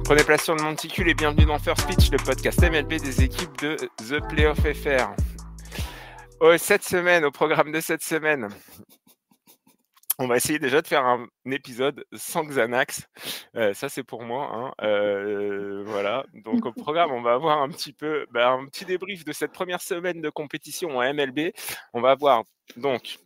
Prenez place sur le monticule et bienvenue dans First Pitch, le podcast MLB des équipes de The Playoff FR. Au programme de cette semaine, on va essayer déjà de faire un épisode sans Xanax. Ça, c'est pour moi. Voilà. Donc, au programme, on va avoir un petit débrief de cette première semaine de compétition en MLB. On va avoir donc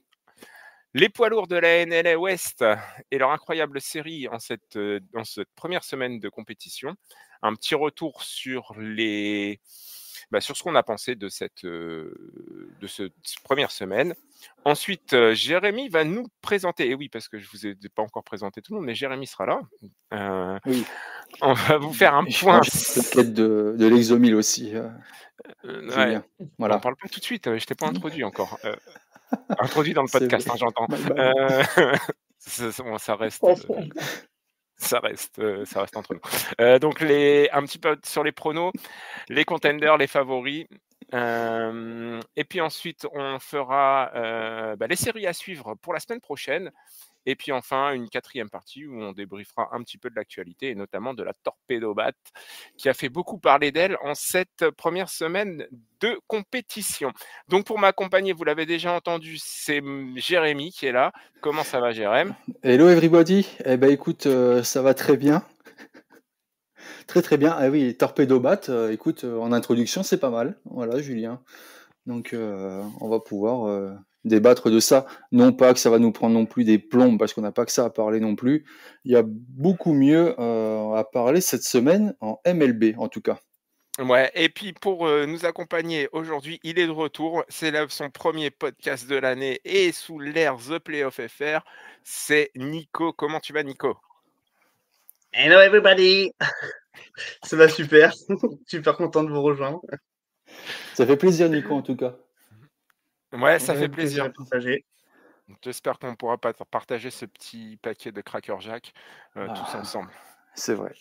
les poids lourds de la NL West et leur incroyable série dans cette première semaine de compétition. Un petit retour sur sur ce qu'on a pensé de cette première semaine. Ensuite, Jérémy va nous présenter, et oui, parce que je ne vous ai pas encore présenté tout le monde, mais Jérémy sera là. Oui. On va vous faire un point. La quête de l'Exomil aussi. Ouais. Voilà. On ne parle pas tout de suite, je ne t'ai pas introduit encore. Introduit dans le podcast, j'entends. Ça reste. Ça reste entre nous. Donc, un petit peu sur les pronos, les contenders, les favoris. Et puis ensuite, on fera les séries à suivre pour la semaine prochaine. Et puis enfin, une quatrième partie où on débriefera un petit peu de l'actualité et notamment de la Torpedo Bat qui a fait beaucoup parler d'elle en cette première semaine de compétition. Donc pour m'accompagner, vous l'avez déjà entendu, c'est Jérémy qui est là. Comment ça va, Jérémy? Hello everybody. Eh ben écoute, ça va très bien. Très très bien. Ah oui, Torpedo Bat, écoute, en introduction, c'est pas mal. Voilà, Julien. Donc on va pouvoir débattre de ça. Non pas que ça va nous prendre non plus des plombs, parce qu'on n'a pas que ça à parler non plus. Il y a beaucoup mieux à parler cette semaine en MLB, en tout cas. Ouais, et puis pour nous accompagner aujourd'hui, il est de retour. C'est son premier podcast de l'année et sous l'ère The Playoff FR. C'est Nico. Comment tu vas, Nico? Hello everybody. Ça va super. Super content de vous rejoindre. Ça fait plaisir, Nico, en tout cas. Ouais, ça fait plaisir. Partager. J'espère qu'on pourra partager ce petit paquet de Cracker Jack tous ensemble. C'est vrai.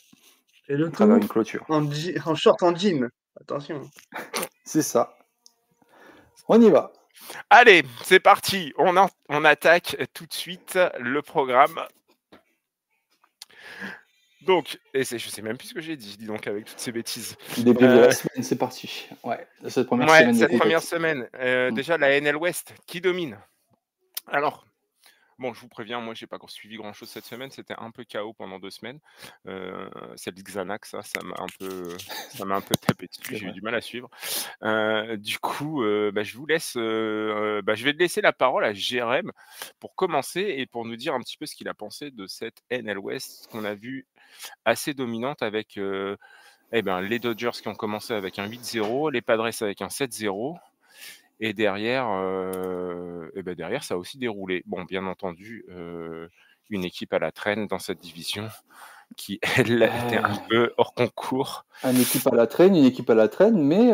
Et le travers une clôture. En short, en jean. Attention. C'est ça. On y va. Allez, c'est parti. On attaque tout de suite le programme. Donc, je sais même plus ce que j'ai dit, dis donc, avec toutes ces bêtises. Début de la semaine, c'est parti. Ouais, cette première semaine. Déjà, la NL West, qui domine? Alors, bon, je vous préviens, moi, j'ai pas suivi grand-chose cette semaine. C'était un peu chaos pendant 2 semaines. Celle de Xanax, ça m'a un peu tapé dessus. J'ai eu du mal à suivre. Du coup, je vous laisse. Je vais te laisser la parole à Jérém pour commencer et pour nous dire un petit peu ce qu'il a pensé de cette NL West qu'on a vue assez dominante avec les Dodgers qui ont commencé avec un 8-0, les Padres avec un 7-0. Et derrière, ça a aussi déroulé. Bon, bien entendu, une équipe à la traîne dans cette division qui, elle, était un peu hors concours. Une équipe à la traîne, mais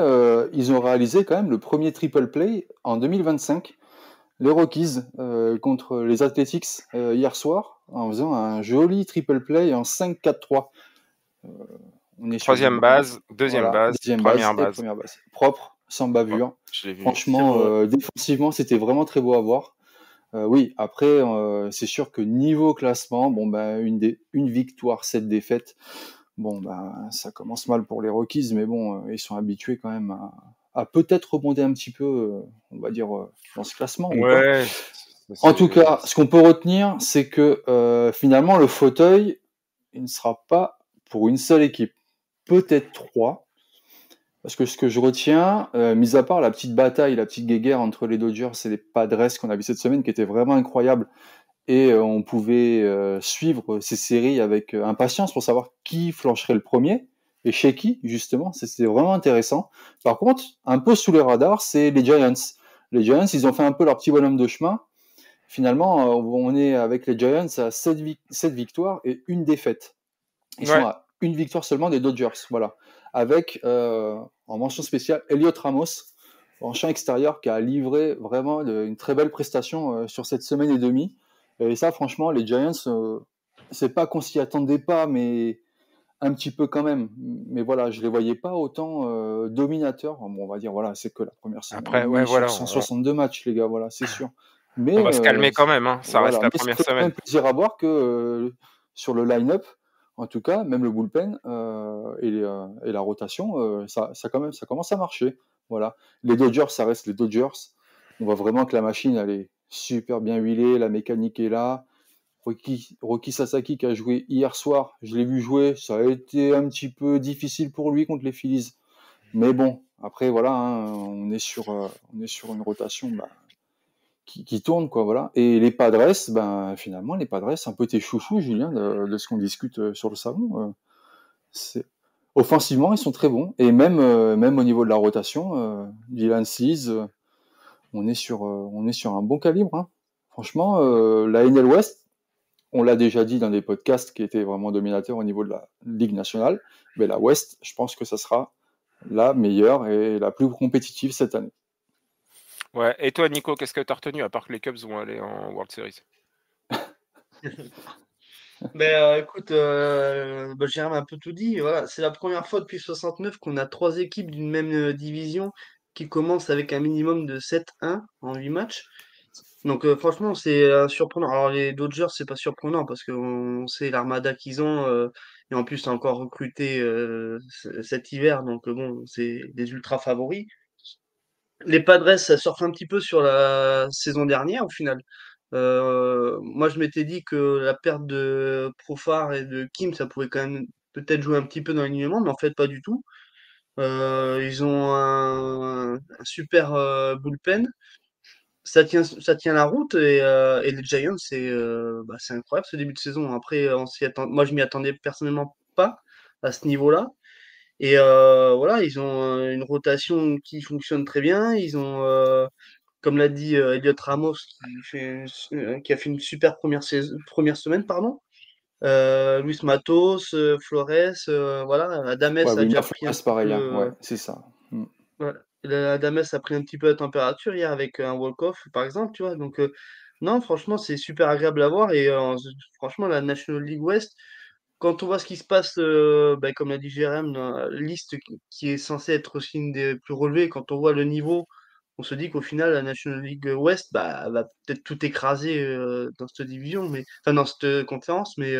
ils ont réalisé quand même le premier triple play en 2025. Les Rockies contre les Athletics hier soir, en faisant un joli triple play en 5-4-3. On est troisième base, deuxième base, première base. Propre, sans bavure. Franchement, défensivement, c'était vraiment très beau à voir. Oui, après, c'est sûr que niveau classement, une victoire, 7 défaites, ça commence mal pour les Rockies, mais bon, ils sont habitués quand même à peut-être rebondir un petit peu, on va dire, dans ce classement. Ouais. En tout cas, ce qu'on peut retenir, c'est que finalement, le fauteuil, il ne sera pas pour une seule équipe, peut-être 3. Parce que ce que je retiens, mis à part la petite bataille, la petite guéguerre entre les Dodgers et les Padres qu'on a vu cette semaine, qui était vraiment incroyable, et on pouvait suivre ces séries avec impatience pour savoir qui flancherait le premier, et chez qui, justement, c'était vraiment intéressant. Par contre, un peu sous les radars, c'est les Giants. Les Giants, ils ont fait un peu leur petit bonhomme de chemin. Finalement, on est avec les Giants à 7 victoires et 1 défaite. Ils sont à 1 victoire seulement des Dodgers, voilà. Avec, en mention spéciale, Elliot Ramos, en champ extérieur, qui a livré vraiment une très belle prestation sur cette semaine et demie. Et ça, franchement, les Giants, c'est pas qu'on s'y attendait pas, mais un petit peu quand même. Mais voilà, je les voyais pas autant dominateurs. Bon, on va dire, voilà, c'est que la première semaine. Après, voilà. 162 matchs, les gars, voilà, c'est sûr. Mais, on va se calmer quand même, hein. Ça reste la première semaine. C'est quand même plaisir à voir que sur le line-up, en tout cas, même le bullpen et la rotation, ça commence à marcher. Voilà. Les Dodgers, ça reste les Dodgers. On voit vraiment que la machine, elle est super bien huilée, la mécanique est là. Roki Sasaki qui a joué hier soir, je l'ai vu jouer, ça a été un petit peu difficile pour lui contre les Phillies. Mais bon, après voilà, hein, on est sur une rotation qui tourne, quoi, voilà. Et les Padres, finalement, les Padres, un peu tes chouchous, Julien, de ce qu'on discute sur le salon. Offensivement, ils sont très bons. Et même au niveau de la rotation, Dylan Cease, on est sur un bon calibre, hein. Franchement, la NL West, on l'a déjà dit dans des podcasts qui étaient vraiment dominateurs au niveau de la Ligue nationale, mais la West, je pense que ça sera la meilleure et la plus compétitive cette année. Ouais. Et toi, Nico, qu'est-ce que tu as retenu, à part que les Cubs vont aller en World Series? Écoute, Jérôme a un peu tout dit. Voilà, c'est la première fois depuis 69 qu'on a 3 équipes d'une même division qui commencent avec un minimum de 7-1 en 8 matchs. Donc franchement, c'est surprenant. Alors les Dodgers, c'est pas surprenant parce qu'on sait l'armada qu'ils ont et en plus, t'as encore recruté cet hiver. Donc bon, c'est des ultra favoris. Les Padres, ça surfe un petit peu sur la saison dernière au final. Moi, je m'étais dit que la perte de Profar et de Kim, ça pouvait quand même peut-être jouer un petit peu dans l'alignement, mais en fait, pas du tout. Ils ont un super bullpen. Ça tient la route et les Giants, c'est incroyable ce début de saison. Après, moi, je m'y attendais personnellement pas à ce niveau-là. Et voilà, ils ont une rotation qui fonctionne très bien. Ils ont comme l'a dit Elliot Ramos, qui a fait une super première semaine, pardon. Luis Matos, Flores, voilà. Adames Ouais, a Wilmer déjà pris un Flores, petit peu. pareil, hein. Ouais, c'est ça. Voilà. Adames a pris un petit peu la température hier avec un walk-off, par exemple, tu vois. Donc, non, franchement, c'est super agréable à voir. Et franchement, la National League West, quand on voit ce qui se passe, comme l'a dit Jérém, dans la liste qui est censée être aussi une des plus relevées, quand on voit le niveau, on se dit qu'au final, la National League West va peut-être tout écraser dans cette division, enfin dans cette conférence. Mais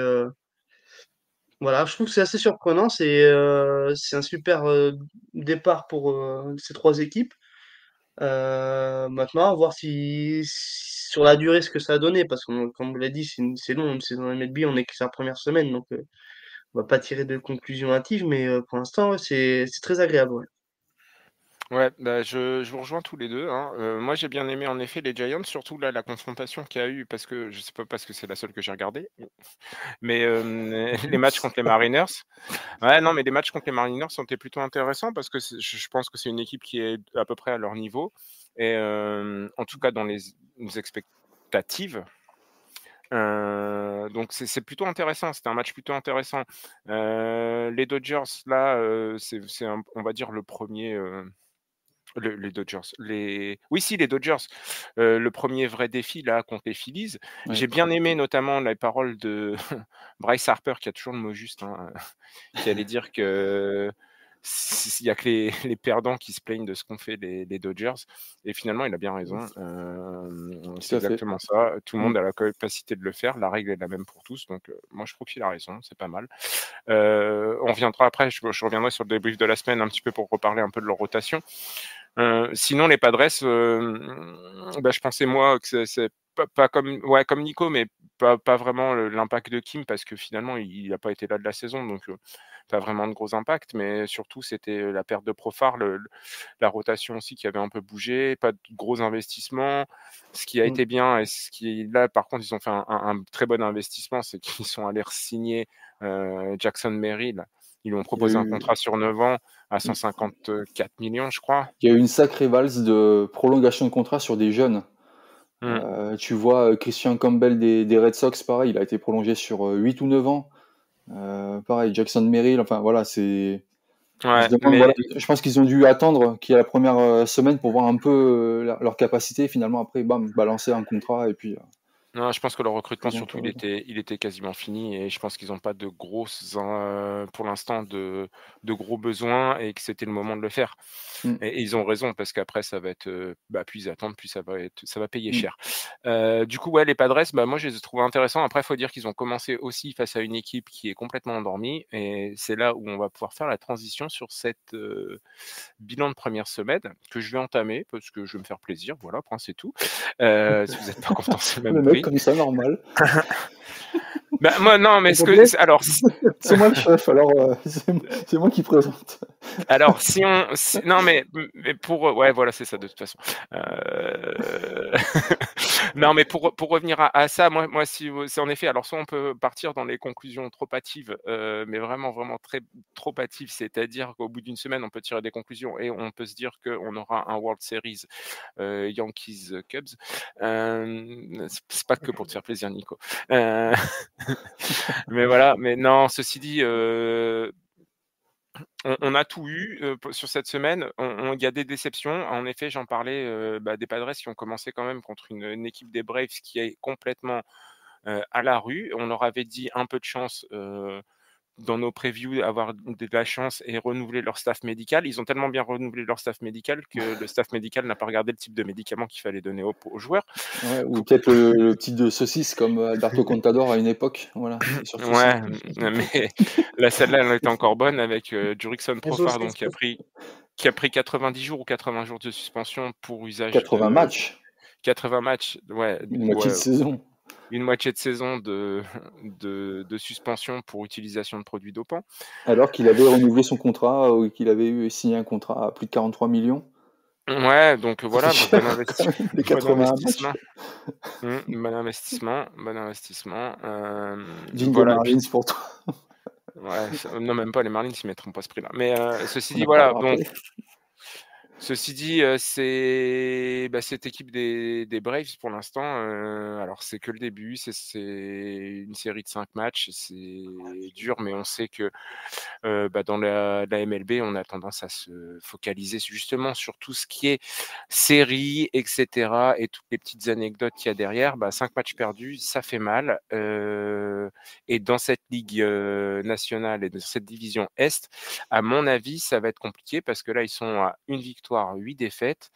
voilà, je trouve que c'est assez surprenant. C'est un super départ pour ces 3 équipes. Maintenant, à voir si sur la durée ce que ça a donné, parce que comme vous l'avez dit, c'est long, une saison MLB, on est que sa première semaine, donc on va pas tirer de conclusion hâtive, mais pour l'instant, ouais, c'est très agréable. Ouais. Ouais, je vous rejoins tous les deux, hein. Moi, j'ai bien aimé en effet les Giants, surtout là la confrontation qu'il y a eu, parce que je sais pas, parce que c'est la seule que j'ai regardée, mais les matchs contre les Mariners. Ouais, non, mais les matchs contre les Mariners ont été plutôt intéressants parce que je pense que c'est une équipe qui est à peu près à leur niveau et en tout cas dans les expectatives. Donc c'est plutôt intéressant. C'était un match plutôt intéressant. Les Dodgers là, on va dire le premier. Les Dodgers. Oui, si, les Dodgers. Le premier vrai défi là contre les Phillies. Ouais. J'ai bien aimé notamment les paroles de Bryce Harper, qui a toujours le mot juste, hein, qui allait dire que il n'y a que les perdants qui se plaignent de ce qu'ont fait les Dodgers. Et finalement, il a bien raison. C'est exactement ça. Tout le monde a la capacité de le faire. La règle est la même pour tous. Donc, moi, je trouve qu'il a raison. C'est pas mal. On reviendra après. Je reviendrai sur le débrief de la semaine un petit peu pour reparler un peu de leur rotation. Sinon, les Padres, je pensais moi que c'est pas comme Nico, mais pas vraiment l'impact de Kim, parce que finalement, il n'a pas été là de la saison. Donc, pas vraiment de gros impact, mais surtout c'était la perte de Profar, la rotation aussi qui avait un peu bougé, pas de gros investissements. Ce qui a été bien, et ce qui là par contre ils ont fait un très bon investissement, c'est qu'ils sont allés signer Jackson Merrill. Ils lui ont proposé un contrat sur 9 ans à 154 millions, je crois. Il y a eu une sacrée valse de prolongation de contrat sur des jeunes. Tu vois Christian Campbell des Red Sox, pareil, il a été prolongé sur 8 ou 9 ans. Pareil, Jackson Merrill, enfin voilà, c'est. Ouais, je pense qu'ils ont dû attendre qu'il y ait la première semaine pour voir un peu leur capacité. Finalement, après, bam, balancer un contrat et puis. Non, je pense que leur C'est recrutement, surtout, bientôt. il était quasiment fini et je pense qu'ils n'ont pas de grosses, pour l'instant, de gros besoins et que c'était le moment de le faire. Mm, Et ils ont raison parce qu'après, ça va être, plus ils attendent, plus ça va payer mm. cher. Du coup, ouais, les Padres, moi, je les ai trouvés intéressants. Après, il faut dire qu'ils ont commencé aussi face à une équipe qui est complètement endormie et c'est là où on va pouvoir faire la transition sur cette bilan de première semaine que je vais entamer parce que je vais me faire plaisir. Voilà, point, c'est tout. Si vous n'êtes pas content, c'est le Le même mec prix. comme ça, normal. Bah, moi, non, mais S'il te plaît, alors, c'est moi le chef, alors c'est moi qui présente. alors, non, mais ouais, voilà, c'est ça de toute façon. Euh, non, mais pour revenir à ça, moi, si c'est en effet, alors soit on peut partir dans les conclusions trop hâtives, mais vraiment, vraiment très trop hâtives, c'est-à-dire qu'au bout d'une semaine, on peut tirer des conclusions et on peut se dire qu'on aura un World Series Yankees Cubs. C'est pas que pour te faire plaisir, Nico. Euh, mais voilà, mais non, ceci dit, on a tout eu sur cette semaine. Il y a des déceptions. En effet, j'en parlais des Padres qui ont commencé quand même contre une équipe des Braves qui est complètement à la rue. On leur avait dit un peu de chance dans nos previews, avoir de la chance et renouveler leur staff médical. Ils ont tellement bien renouvelé leur staff médical que le staff médical n'a pas regardé le type de médicaments qu'il fallait donner aux joueurs. Ouais, ou peut-être le petit de saucisse comme Alberto Contador à une époque. Voilà, c'est surtout ça. Ouais, mais celle-là, elle était encore bonne avec Jurickson Les Profar, donc saucisses. qui a pris 90 jours ou 80 jours de suspension pour usage 80 de matchs, 80 matchs, ouais, une moitié de saison. une moitié de saison de suspension pour utilisation de produits dopants. Alors qu'il avait renouvelé son contrat ou qu'il avait signé un contrat à plus de 43 millions. Ouais, donc Ça fait voilà, cher quand même, les bon 81 matchs. investissement. Bon investissement, bon investissement. Digne des Voilà, et puis Marlins pour toi. ouais, non, même pas les Marlins, ils mettront pas ce prix-là. Mais ceci On dit, en voilà, parlera donc après. ceci dit, c'est cette équipe des Braves pour l'instant, alors c'est que le début, c'est une série de 5 matchs, c'est dur, mais on sait que dans la MLB, on a tendance à se focaliser justement sur tout ce qui est série, et cetera, et toutes les petites anecdotes qu'il y a derrière. 5 matchs perdus, ça fait mal. Et dans cette ligue nationale et dans cette division Est, à mon avis, ça va être compliqué parce que là, ils sont à 1 victoire, 8 défaites.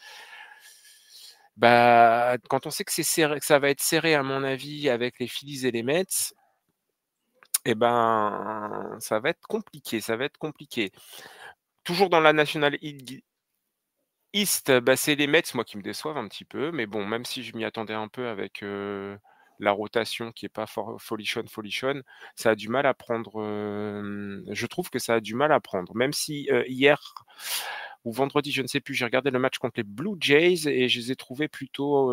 Quand on sait que c'est serré, que ça va être serré, à mon avis, avec les Phillies et les Mets, ça va être compliqué, ça va être compliqué. Toujours dans la National League East, c'est les Mets, moi, qui me déçoivent un petit peu, mais bon, même si je m'y attendais un peu avec, la rotation qui est pas folichonne, ça a du mal à prendre, je trouve que ça a du mal à prendre. Même si, hier ou vendredi, je ne sais plus, j'ai regardé le match contre les Blue Jays et je les ai trouvés plutôt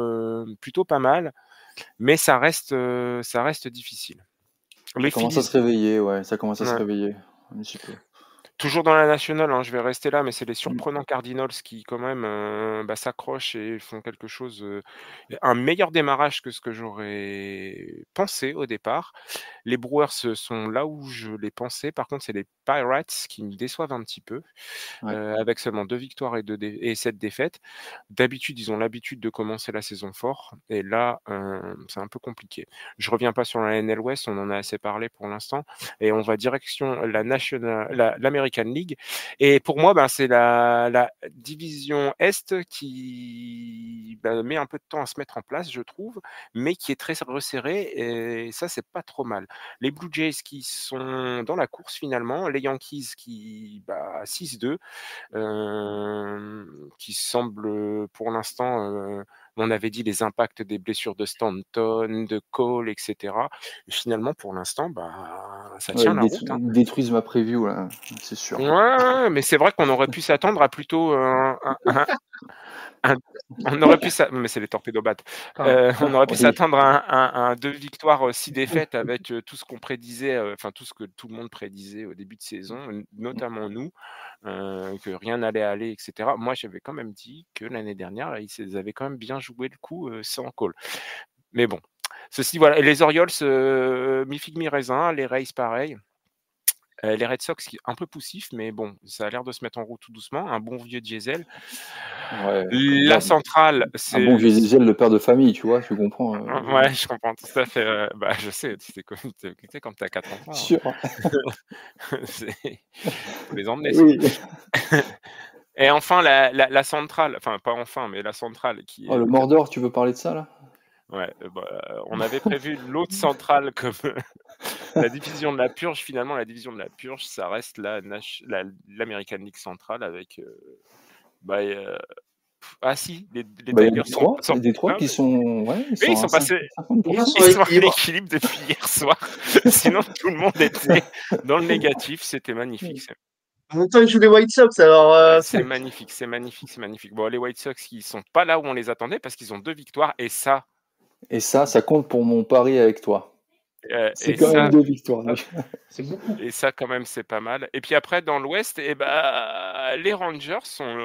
pas mal, mais ça reste difficile. Ça Les commence à Phillies, se réveiller, ouais, ça commence à se ouais. réveiller un petit peu. Toujours dans la nationale, hein, je vais rester là, mais c'est les Mm. surprenants Cardinals qui quand même, s'accrochent et font quelque chose, un meilleur démarrage que ce que j'aurais pensé au départ. Les Brewers, sont là où je les pensais. Par contre, c'est les Pirates qui me déçoivent un petit peu, Ouais. avec seulement 2 victoires et 7 défaites. D'habitude, ils ont l'habitude de commencer la saison fort et là, c'est un peu compliqué. Je reviens pas sur la NL West, on en a assez parlé pour l'instant et on va direction l'American League. Et pour moi, c'est la division Est qui met un peu de temps à se mettre en place, je trouve, mais qui est très resserrée et ça, c'est pas trop mal. Les Blue Jays qui sont dans la course finalement, les Yankees qui 6-2, qui semblent pour l'instant, on avait dit les impacts des blessures de Stanton, de Cole, etc. Et finalement, pour l'instant, ça Ouais, tient la route, hein. ils détruisent ma preview, là, c'est sûr. Ouais, mais c'est vrai qu'on aurait pu s'attendre à plutôt un on aurait pu mais c'est les torpédos Pardon. on aurait pu Oui. s'attendre à un 2 victoires, 6 défaites avec, tout ce qu'on prédisait, enfin tout ce que tout le monde prédisait au début de saison, notamment nous, que rien n'allait aller et cetera. Moi, j'avais quand même dit que l'année dernière, ils avaient quand même bien joué le coup, sans Cole. Mais bon, ceci voilà. Et les Orioles, mi figue mi raisin, les Rays pareil. Les Red Sox, qui un peu poussif, mais bon, ça a l'air de se mettre en route tout doucement. Un bon vieux diesel. Ouais, comme La d'hab. centrale, Un bon vieux c'est diesel, le père de famille, tu vois, tu comprends. ouais, je comprends tout à fait, bah, je sais, tu sais quand tu as 4 enfants, Sûr. c'est faut les emmener sinon. Oui. Et enfin la centrale, enfin pas enfin, mais la centrale qui Oh, est le comme Mordor, tu veux parler de ça, là? ouais, bah, on avait prévu l'autre centrale comme la division de la purge. Finalement, la division de la purge, ça reste l'American League centrale avec, bah, ah si, les Bah, il y a Tigers sont des Détroit ah qui sont, ouais, ils oui, ils sont à sont passés 3 50%. sont ils à sont à l'équilibre. l'équilibre depuis hier soir. Sinon tout le monde était dans le négatif, c'était magnifique. En même temps, ils jouent les White Sox, alors C'est magnifique, c'est magnifique, c'est magnifique. Bon, les White Sox, ils sont pas là où on les attendait parce qu'ils ont 2 victoires Et ça compte pour mon pari avec toi. C'est et quand même ça 2 victoires, donc. c'est beaucoup. et ça quand même, c'est pas mal. Et puis après dans l'Ouest et bah, les Rangers sont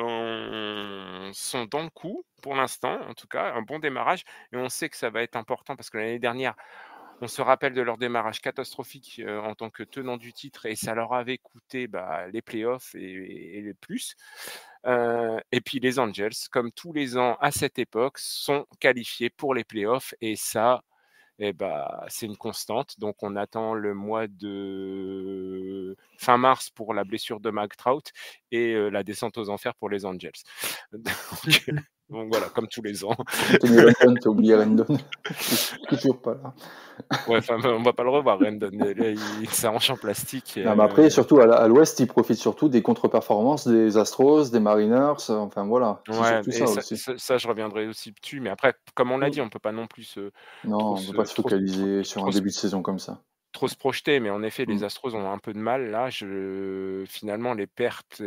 dans le coup pour l'instant, en tout cas, un bon démarrage et on sait que ça va être important parce que l'année dernière, on se rappelle de leur démarrage catastrophique, en tant que tenant du titre et ça leur avait coûté, bah, les playoffs et les plus. Et puis les Angels, comme tous les ans à cette époque, sont qualifiés pour les playoffs et ça, et bah, c'est une constante. Donc on attend le mois de fin mars pour la blessure de Mike Trout et la descente aux enfers pour les Angels. Donc voilà, comme tous les ans. Anthony Rendon, t'as oublié Rendon. Toujours pas là. Ouais, enfin, on va pas le revoir, Rendon. Là, c'est un hanche en plastique. Non, mais après, surtout à l'Ouest, ils profitent surtout des contre-performances des Astros, des Mariners. Enfin voilà, c'est Ouais, surtout et ça aussi. ça, je reviendrai aussi dessus. Mais après, comme on l'a dit, Mm. on peut pas non plus Non, on ne peut pas se focaliser sur un début de saison comme ça. trop se projeter, mais en effet, les Mm. Astros ont un peu de mal là. Finalement, les pertes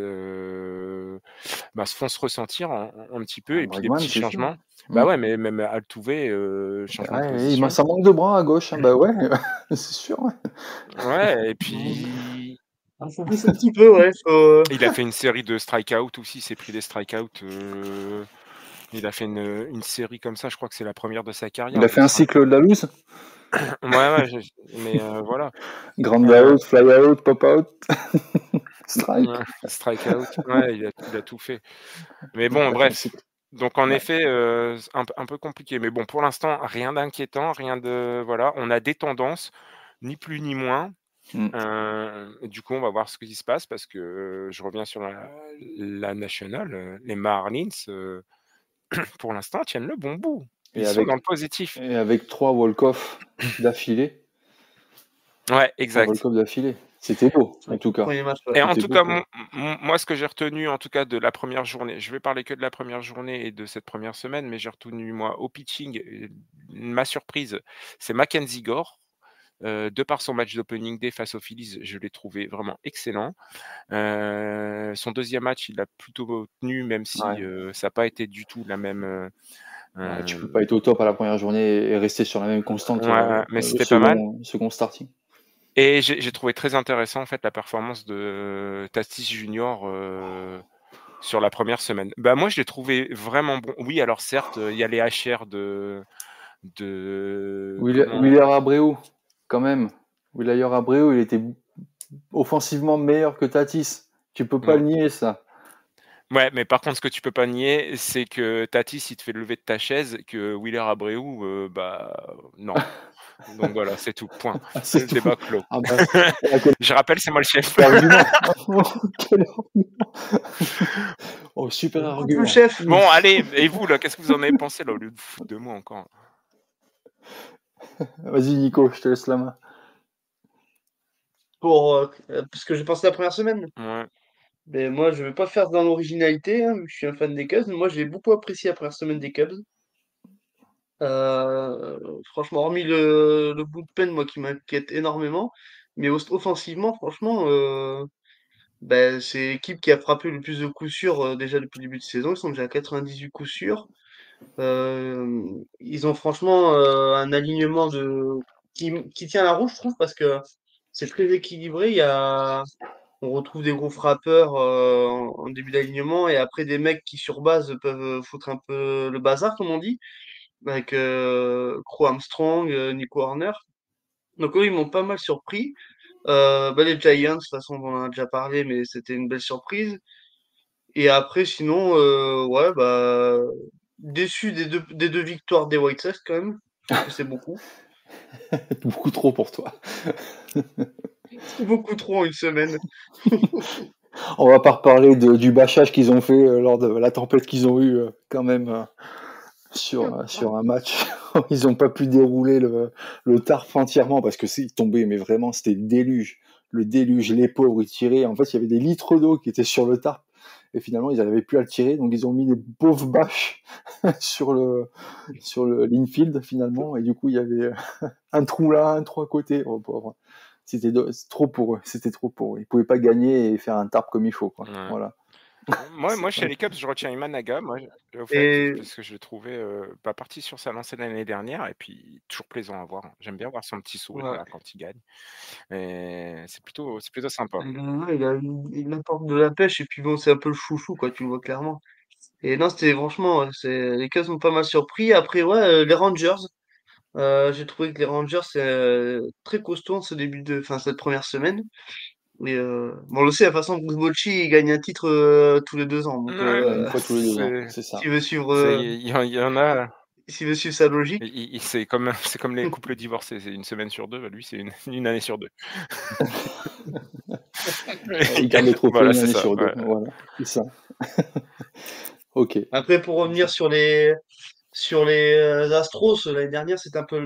bah, se font se ressentir un petit peu, et puis les Bregman, petits c'est sûr. changements. Bah Mm. ouais, mais même Altuve, changement de Ouais, position. ça manque de bras à gauche. Hein. Bah ouais, c'est sûr. Ouais. Ouais, et Non. puis Il faut pousser un petit peu, ouais. il a fait une série de strikeouts aussi, il s'est pris des strikeouts. Il a fait une série comme ça, je crois que c'est la première de sa carrière. Il a fait un cycle de la loose. Ouais, mais voilà. Ground Euh, out, fly out, pop out, strike. Ouais, strikeout, ouais, il a tout fait. Mais Il bon, a fait un bref. cycle. Donc en Ouais. effet, un peu compliqué. Mais bon, pour l'instant, rien d'inquiétant, rien de voilà, on a des tendances, ni plus ni moins. Mm. Du coup, on va voir ce qui se passe parce que, je reviens sur la nationale, les Marlins, pour l'instant, tiennent le bon bout. Et Ils sont dans le positif. avec 3 walk-off d'affilée. Ouais, 3 exact. walk-off d'affilée. C'était beau, en Ouais, tout cas. premier match, ouais. Et en C'était tout beau cas, pour eux. moi, ce que j'ai retenu, en tout cas, de la première journée, je vais parler que de la première journée et de cette première semaine, mais j'ai retenu, moi, au pitching, ma surprise, c'est Mackenzie Gore. De par son match d'opening day face aux Phillies, je l'ai trouvé vraiment excellent. Son deuxième match, il l'a plutôt tenu, même si, Ouais. ça n'a pas été du tout la même, Ouais, tu peux pas être au top à la première journée et rester sur la même constante ouais, mais le c'était pas mal. second starting. Et j'ai trouvé très intéressant, en fait, la performance de Tatis Junior, sur la première semaine. Bah, moi, je l'ai trouvé vraiment bon. Oui, alors certes, il y a les HR de Wheeler Abreu, quand même. Wheeler Abreu, il était offensivement meilleur que Tatis. Tu peux pas Ouais. le nier, ça. Ouais, mais par contre, ce que tu peux pas nier, c'est que Tatis, il te fait lever de ta chaise, que Wheeler Abreu, non. Donc voilà, c'est tout, point. Ah, c'est Le tout. débat clos. Ah bah, quel Je rappelle, c'est moi le chef. argument. Quel argument. Oh, super Beaucoup argument. plus chef. Bon, allez, et vous, là, qu'est-ce que vous en avez pensé, là, au lieu de vous foutre de moi encore? Vas-y, Nico, je te laisse la main. Parce que j'ai pensé la première semaine. Ouais. Mais moi, je vais pas faire dans l'originalité, hein, vu que je suis un fan des Cubs. Moi, j'ai beaucoup apprécié la première semaine des Cubs. Franchement, hormis le bout de peine, moi, qui m'inquiète énormément. Mais offensivement, franchement, ben, c'est l'équipe qui a frappé le plus de coups sûrs déjà depuis le début de saison. Ils sont déjà à 98 coups sûrs. Ils ont franchement un alignement qui tient la route, je trouve, parce que c'est très équilibré. On retrouve des gros frappeurs en début d'alignement et après des mecs qui sur base peuvent foutre un peu le bazar, comme on dit, avec Crow Armstrong, Nico Horner. Donc eux, ils m'ont pas mal surpris. Les Giants, de toute façon, on en a déjà parlé, mais c'était une belle surprise. Et après, sinon, ouais, déçu des deux victoires des White Sox quand même. Je trouve que c'est beaucoup. Beaucoup trop pour toi. C'est beaucoup trop en une semaine. On va pas reparler du bâchage qu'ils ont fait lors de la tempête qu'ils ont eue quand même sur un match. Ils n'ont pas pu dérouler le tarp entièrement parce que c'est tombé, mais vraiment c'était le déluge. Le déluge, les pauvres, ils tiraient. En fait, il y avait des litres d'eau qui étaient sur le tarp et finalement ils n'arrivaient plus à le tirer, donc ils ont mis des pauvres bâches sur le l'infield finalement, et du coup il y avait un trou là, un trou à côté. Oh, pauvre. C'était trop pour eux. C'était trop pour eux. Ils pouvaient pas gagner et faire un tarp comme il faut, quoi. Ouais. Voilà. Moi, chez les Cubs, je retiens Imanaga, au fait, Et parce que je le trouvais parti sur sa lancée de l'année dernière, et puis toujours plaisant à voir. J'aime bien voir son petit sourire ouais. là quand il gagne. Et c'est plutôt sympa. Il apporte de la pêche, et puis bon, c'est un peu le chouchou, quoi, tu le vois clairement. Et non, c'était franchement, ouais, les Cavs m'ont pas mal surpris. Après, ouais, les Rangers. J'ai trouvé que les Rangers, c'est très costaud en cette première semaine. Et bon, on le sait, de toute façon, Bruce Bochy, il gagne un titre tous les 2 ans. Donc, Ouais, Ouais, une fois tous les 2 ans, c'est, c'est ça. s'il veut suivre, il y en a. s'il veut suivre sa logique, C'est comme, c'est comme les couples divorcés, c'est une semaine sur deux. Bah, lui, c'est une année sur deux. Il garde le trophée Voilà, une c'est année ça. sur deux. Ouais. Voilà, c'est ça. Ok. après, pour revenir sur les Astros, l'année dernière, c'était un peu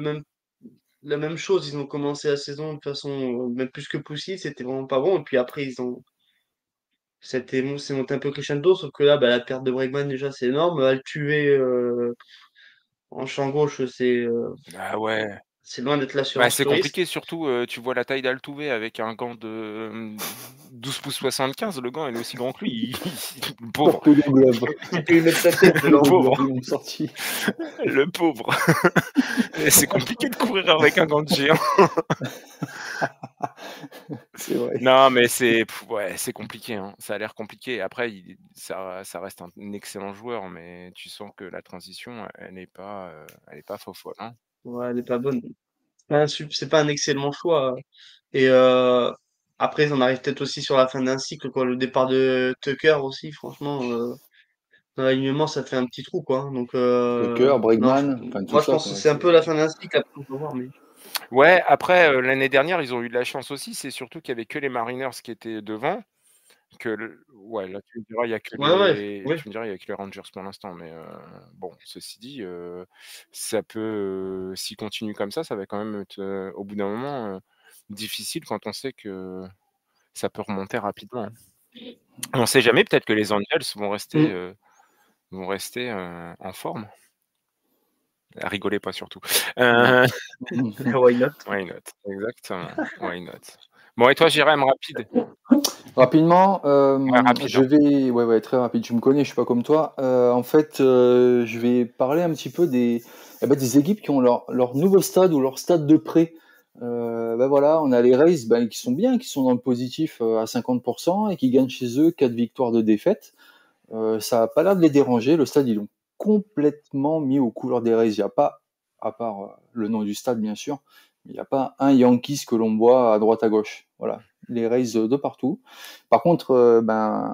la même chose. Ils ont commencé la saison de façon même plus que poussive, c'était vraiment pas bon. Et puis après, c'est monté un peu crescendo, sauf que là, la perte de Bregman, déjà, c'est énorme. À le tuer en champ gauche, Ah ouais. c'est loin d'être Bah, l'assurance c'est touriste. compliqué, surtout, tu vois la taille d'Altuve avec un gant de 12 pouces 75. Le gant, il est aussi grand que lui. Le pauvre. Torpedo Glove. Il peut y mettre sa tête Le dedans. Torpedo pauvre. Glove, ils l'ont sorti. Le pauvre. Et c'est compliqué de courir avec un gant de géant. C'est vrai. Non, mais ouais, c'est compliqué, hein. Ça a l'air compliqué. Après, ça reste un excellent joueur, mais tu sens que la transition, elle est pas folle, hein. Ouais, elle est pas bonne. C'est pas un excellent choix. Et après, ils en arrivent peut-être aussi sur la fin d'un cycle, quoi. Le départ de Tucker aussi, franchement, dans l'alignement, ça fait un petit trou, quoi. Donc, Tucker, non, Bregman, enfin tout moi, je ça, pense que quoi. c'est un peu la fin d'un cycle. Après, on peut voir, mais... Ouais, après, l'année dernière, ils ont eu de la chance aussi. C'est surtout qu'il y avait que les Mariners qui étaient devant. Ouais, là, tu me diras, Ouais, ouais, oui. il y a que les Rangers pour l'instant. Mais bon, ceci dit, ça peut, s'il continue comme ça va quand même être, au bout d'un moment, difficile quand on sait que ça peut remonter rapidement, hein. On sait jamais, peut-être que les Angels Mm. vont rester en forme. Rigolez pas surtout. Ouais. Heu, Why not? why not? Exactement, why not? Bon, et toi, Jérém, rapide? Rapidement, Ouais, rapide, je hein. vais ouais, très rapide. Tu me connais, je suis pas comme toi. En fait, je vais parler un petit peu des équipes qui ont leur nouveau stade ou leur stade de prêt. Voilà, on a les Rays, qui sont bien, qui sont dans le positif, à 50 et qui gagnent chez eux 4 victoires, 2 défaites. Ça a pas l'air de les déranger. Le stade, ils l'ont complètement mis aux couleurs des Rays. Il y a pas, à part, le nom du stade, bien sûr, il y a pas un Yankees que l'on voit à droite à gauche. Voilà, les Rays de partout. Par contre,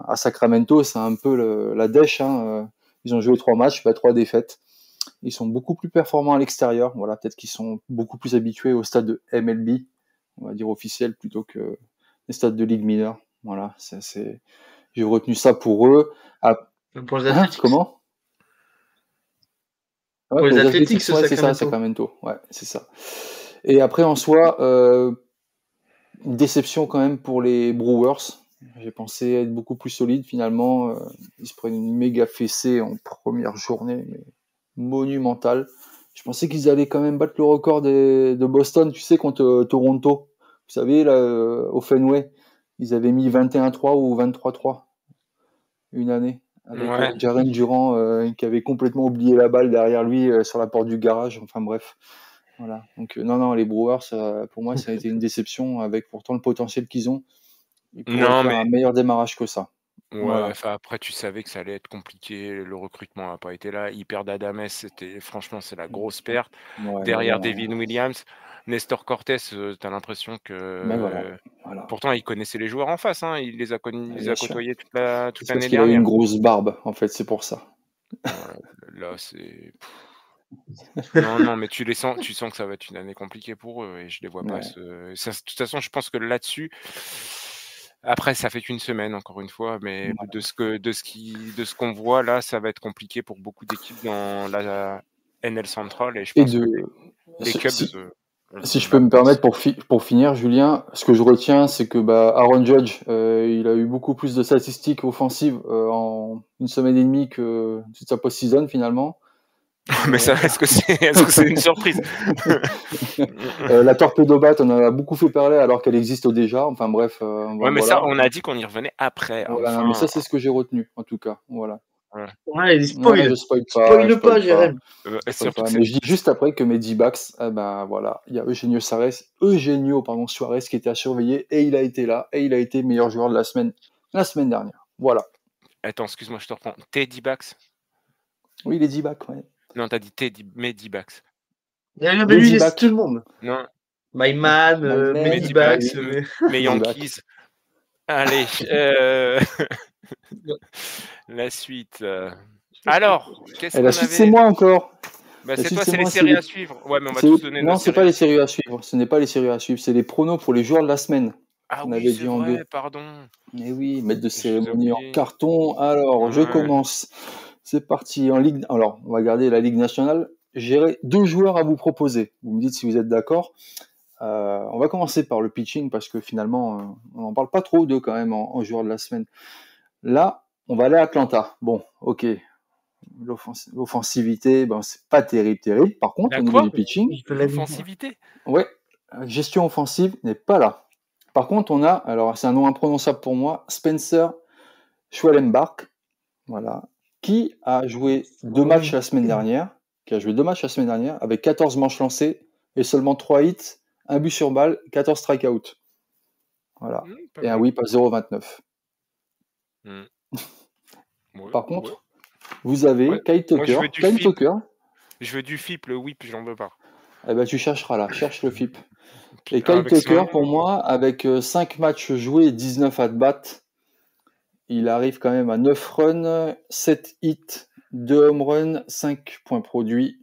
à Sacramento, c'est un peu la dèche, hein. Ils ont joué 3 matchs, 3 défaites. Ils sont beaucoup plus performants à l'extérieur. Voilà, peut-être qu'ils sont beaucoup plus habitués au stade de MLB, on va dire officiel, plutôt que les stades de Ligue mineure. Voilà, j'ai retenu ça pour eux. Ah, Pour les hein, Athletics. comment? Ouais, Pour pour les les Athletics, Athletics, ouais, c'est ça, Sacramento. Sacramento. Ouais, c'est ça. Et après, en soi, une déception quand même pour les Brewers. J'ai pensé être beaucoup plus solide finalement. Ils se prennent une méga fessée en première journée, mais monumentale. Je pensais qu'ils allaient quand même battre le record de Boston, tu sais, contre Toronto. Vous savez, là, au Fenway, ils avaient mis 21-3 ou 23-3 une année, avec Ouais. Jaren Durant qui avait complètement oublié la balle derrière lui sur la porte du garage. Enfin bref, voilà. Donc non, les Brewers, pour moi, ça a été une déception avec pourtant le potentiel qu'ils ont. Ils pourraient Non, faire mais un meilleur démarrage que ça. ouais, Voilà. enfin, après, tu savais que ça allait être compliqué. Le recrutement n'a pas été là. Ils perdent Adames, franchement, c'est la grosse perte. Ouais, mais Derrière bon, Devin Williams, Nestor Cortés, tu as l'impression mais voilà. que Voilà. Pourtant, il connaissait les joueurs en face, hein. Il les a Bien sûr. côtoyés toute C'est l'année parce qu'il a eu une dernière. grosse barbe, en fait, c'est pour ça. Ouais, là, c'est non, mais tu sens que ça va être une année compliquée pour eux et je les vois pas Ouais. de toute façon, je pense que là-dessus après ça fait qu'une semaine encore une fois, mais Ouais. de ce qu'on voit là, ça va être compliqué pour beaucoup d'équipes dans la NL Central et je Et pense que les si, Cubs, si- ont si je peux la me place. permettre pour finir, Julien, ce que je retiens, c'est que Aaron Judge, il a eu beaucoup plus de statistiques offensives en une semaine et demie que toute sa post-season finalement. Mais ça, est-ce que c'est une surprise? La torpedo bat, on en a beaucoup fait parler alors qu'elle existe déjà. Enfin bref, Ouais, mais ça, voilà. on a dit qu'on y revenait après, Voilà, mais enfin, ça c'est ce que j'ai retenu en tout cas. Voilà. ouais. Ouais, il Ouais, je spoil. spoil pas, je Spoil pas, spoil pas. Jérém. Je spoil Surtout pas. que Mais je dis juste après que mes D-backs, voilà, il y a Eugenio Suarez qui était à surveiller et il a été là et il a été meilleur joueur de la semaine dernière. Voilà. attends, excuse-moi, je te reprends. Teddy Bax? Oui, les D-backs, ouais. Non, t'as dit mes D-backs. Mais Les lui, il laisse D-backs. tout le monde. Non, My man, My man, Medibax. oui. mes D-back. Yankees. Allez, la suite. Alors, qu'est-ce Et la qu'on suite, c'est avait? moi encore. Bah, La c'est suite, toi, c'est c'est les moi. séries à suivre. Ouais, mais on va tous donner nos Non, c'est séries pas à les suivre. séries à suivre. Ce n'est pas les séries à suivre. C'est les pronos pour les joueurs de la semaine. Ah On oui, avait c'est dit en deux. vrai, pardon. Eh oui, maître de Je vous ai cérémonie en oublié. carton. Alors, je Ouais. commence. C'est parti en Ligue. Alors, on va garder la Ligue nationale. J'ai 2 joueurs à vous proposer. Vous me dites si vous êtes d'accord. On va commencer par le pitching parce que finalement, on n'en parle pas trop d'eux quand même en joueur de la semaine. Là, on va aller à Atlanta. Bon, ok. L'offensivité, c'est pas terrible. Par contre, La au niveau du quoi? pitching, Je peux la dire. L'offensivité? ouais, gestion offensive n'est pas là. Par contre, on a, alors c'est un nom imprononçable pour moi, Spencer Schwellenbach, voilà, qui a joué 2 matchs la semaine dernière, avec 14 manches lancées et seulement 3 hits, 1 but sur balle, 14 strikeouts. Voilà. Pas Et un mal. whip à 0,29. Ouais, Par ouais. contre, vous avez Ouais. Kyle Moi, je veux Tucker. du Kyle FIP. Tucker, Je veux du FIP, le whip, j'en veux pas. eh ben, tu chercheras là, cherche le FIP. Et Ah, Kyle avec ce Tucker, nom, pour moi, avec 5 matchs joués et 19 at-bats, il arrive quand même à 9 runs, 7 hits, 2 home runs, 5 points produits.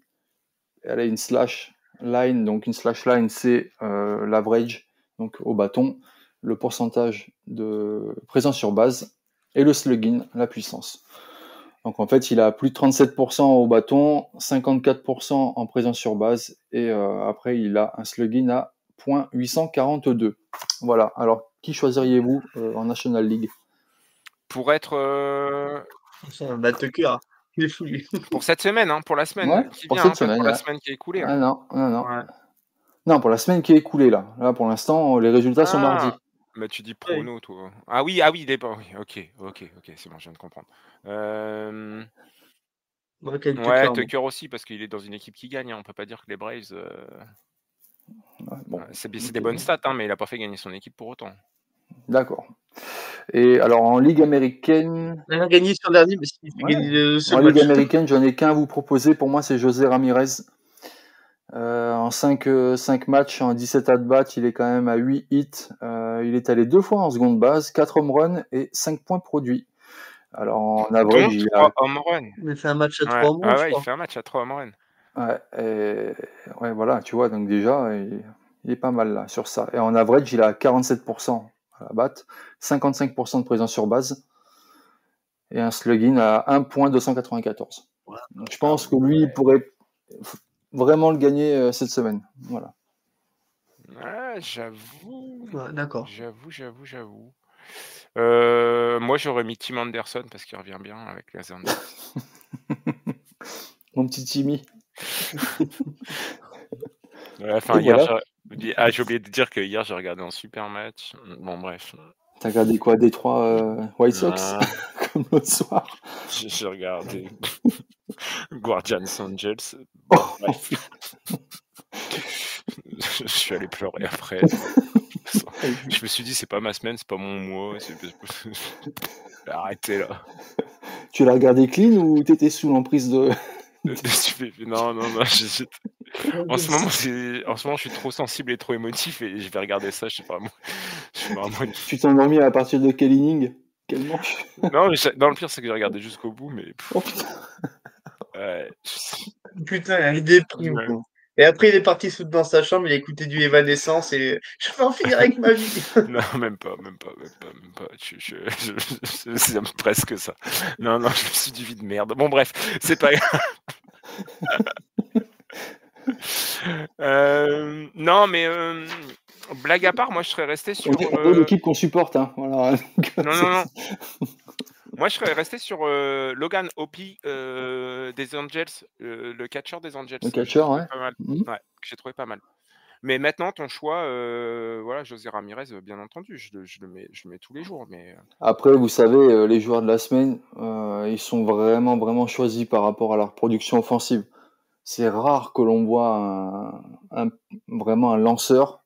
Elle a une slash line, donc une slash line, c'est l'average, donc au bâton, le pourcentage de présence sur base, et le slugging, la puissance. Donc en fait, il a plus de 37% au bâton, 54% en présence sur base, et après, il a un slugging à .842. Voilà. Alors, qui choisiriez-vous en National League? pour être C'est un Tucker. Il est fou, lui. pour cette semaine, hein, pour la Ouais, semaine qui pour vient, cette pas semaine. pour la Ouais. semaine qui est écoulée. Ah non. Ouais. Non, pour la semaine qui est écoulée, là. Là, pour l'instant, les résultats sont mardi. Mais tu dis Ouais. prono, toi. Ah oui, il est pas. Oui, ok, c'est bon, je viens de comprendre. Ouais, Kyle Ouais, Tucker, bon. Tucker aussi, parce qu'il est dans une équipe qui gagne. Hein. On peut pas dire que les Braves. Ouais, bon, c'est ok. des bonnes stats, hein, mais il a pas fait gagner son équipe pour autant. D'accord. Et alors, en Ligue américaine, Il a gagné sur dernier, mais il fait ouais. gagner le En seul Ligue match. américaine, j'en ai qu'un à vous proposer. Pour moi, c'est José Ramirez. En 5 matchs, en 17 at-bats, il est quand même à 8 hits. Il est allé 2 fois en seconde base, 4 home runs et 5 points produits. Alors, en average, Donc, il 3 a... home runs. Il a fait un match à Ouais. 3 home runs, Ah je ouais, il crois. fait un match à 3 home runs. Ouais, voilà, tu vois, donc déjà, il est pas mal là sur ça. Et en average, il a 47% à la batte, 55% de présence sur base et un slugging à 1.294. Ouais. Donc, je pense que lui, il pourrait vraiment le gagner cette semaine. Voilà. Ouais, j'avoue. Ouais, d'accord. J'avoue. Moi, j'aurais mis Tim Anderson parce qu'il revient bien avec les Anderson. Mon petit Timmy. Ouais, enfin, Et hier, voilà. j'ai oublié de dire que hier, j'ai regardé un super match. Bon, bref. T'as regardé quoi, Détroit White Sox Non, comme l'autre soir? j'ai regardé Guardians Angels. Oh, Bref. Je suis allé pleurer après. Je me suis dit, c'est pas ma semaine, c'est pas mon mois. Arrêtez là. Tu l'as regardé clean ou t'étais sous l'emprise de... Non. En ce moment, je suis trop sensible et trop émotif et je vais regarder ça. Je sais pas, moi. Je suis vraiment Tu t'es endormi à partir de quel inning? Quel manche? Non, mais le pire, c'est que j'ai regardé jusqu'au bout, mais Oh putain. ouais. Putain, il déprime, Ouais. quoi. Et après, il est parti se foutre dans sa chambre, il a écouté du Evanescence et je vais en finir avec ma vie. Non, même pas. C'est presque ça. Non, je me suis dit vie de merde. Bon, bref, c'est pas grave. Non, mais blague à part, moi, je serais resté sur. On est l'équipe qu'on supporte, hein. Voilà. Non. Moi, je serais resté sur Logan Opie des Angels, le catcheur des Angels. Le Que j'ai catcheur, trouvé ouais. pas mal. Mmh. Ouais, que j'ai trouvé pas mal. Mais maintenant, ton choix, voilà, José Ramirez, bien entendu, je le mets tous les jours. Mais Après, vous savez, les joueurs de la semaine, ils sont vraiment, vraiment choisis par rapport à leur production offensive. C'est rare que l'on voit vraiment un lanceur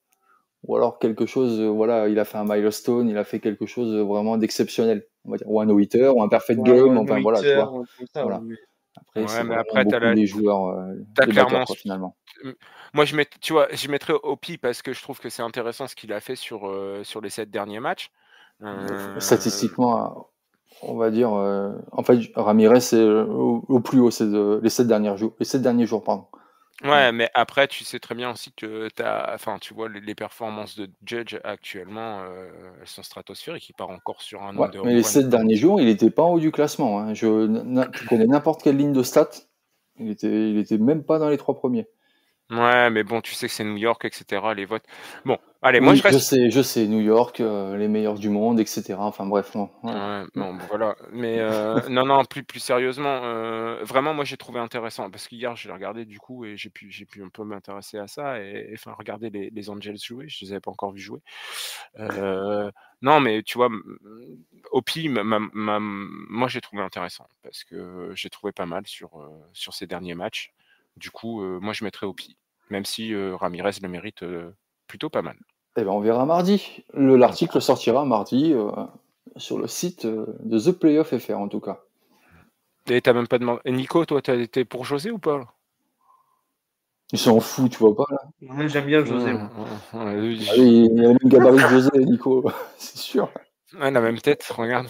ou alors quelque chose, voilà, il a fait un milestone, il a fait quelque chose vraiment d'exceptionnel, on va dire, ou un no-hitter, ou un perfect Ou game, un enfin voilà, tu no-hitter, vois. ou un truc comme ça, Voilà. ouais. Après, ouais, c'est mais vraiment après, beaucoup les joueurs, t'as les batteurs, clairement. quoi, finalement. Moi, tu vois, je mettrais Opie parce que je trouve que c'est intéressant ce qu'il a fait sur les 7 derniers matchs. Statistiquement, on va dire, en fait, Ramirez, c'est au plus haut, les 7 derniers jours, pardon. Ouais, mais après, tu sais très bien aussi que enfin, tu vois, les performances de Judge actuellement, elles sont stratosphériques. Il part encore sur un Ouais, nombre de mais les home runs 7 derniers jours, il était pas en haut du classement, hein. Tu connais n'importe quelle ligne de stats, il était même pas dans les 3 premiers. Ouais, mais bon, tu sais que c'est New York, etc., les votes. Bon, allez, moi, Oui, je reste. je sais, New York, les meilleurs du monde, etc. Enfin bref, non, voilà. Ouais, bon, voilà. Mais non, plus sérieusement, vraiment, moi, j'ai trouvé intéressant parce qu'hier, je l'ai regardé du coup et j'ai pu un peu m'intéresser à ça et enfin regarder les Angels jouer. Je les avais pas encore vus jouer. Non, mais tu vois, Opie, moi, j'ai trouvé intéressant parce que j'ai trouvé pas mal sur ces derniers matchs. Du coup, moi, je mettrais Opie, même si Ramirez le mérite plutôt pas mal. Eh ben, on verra mardi. L'article sortira mardi sur le site de The Playoff FR, en tout cas. Et t'as même pas demandé. Et Nico, toi, t'as été pour José ou pas? Ils s'en fout, tu vois pas, là. Moi, j'aime bien José, moi. Ouais, Ah oui, il a le même gabarit que José, Nico, c'est sûr. la même tête, regarde.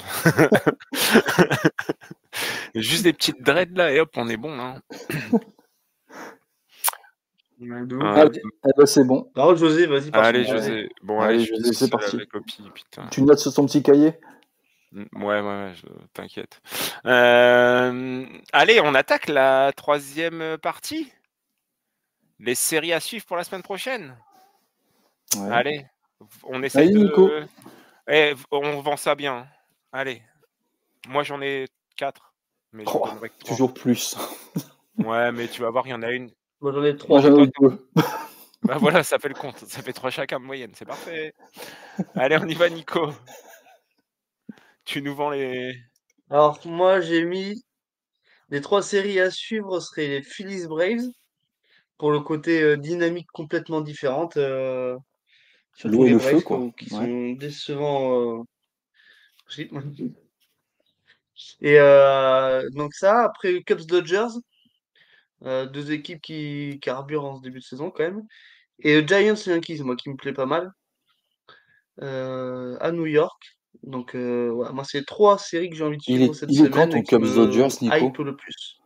Juste des petites dreads là et hop, on est bon là. Ouais, de ouf. Ouais. Allez, eh ben, c'est bon. Alors, José, vas-y, passe Allez, mon José. José. Bon, allez, Allez, je suis José, tout c'est seul parti. avec Opie, putain. Tu notes sur ton petit cahier? Ouais, t'inquiète. Allez, on attaque la 3e partie. Les séries à suivre pour la semaine prochaine. Ouais. Allez, on essaye Allez, Nico. de. On vend ça bien. Allez, moi j'en ai 4, mais je vous Oh, donnerai que 3. toujours plus. Ouais, mais tu vas voir, il y en a une. Moi, j'en ai Moi, 3. j'en ai 2. Bah voilà, ça fait le compte. Ça fait 3 chacun de moyenne, c'est parfait. Allez, on y va, Nico. Tu nous vends les. Alors, moi, j'ai mis les 3 séries à suivre seraient les Phillies Braves pour le côté dynamique complètement différente. Surtout L'eau et les le feu, Braves quoi. qui Ouais. sont décevants. Aussi. Et donc ça, après Cubs Dodgers, 2 équipes qui carburent en ce début de saison quand même. Et Giants Yankees, moi qui me plaît pas mal, à New York. Donc ouais, moi c'est 3 séries que j'ai envie de suivre cette Il est quand semaine ton et qui Cubs Dodgers, me hype Nico? le plus.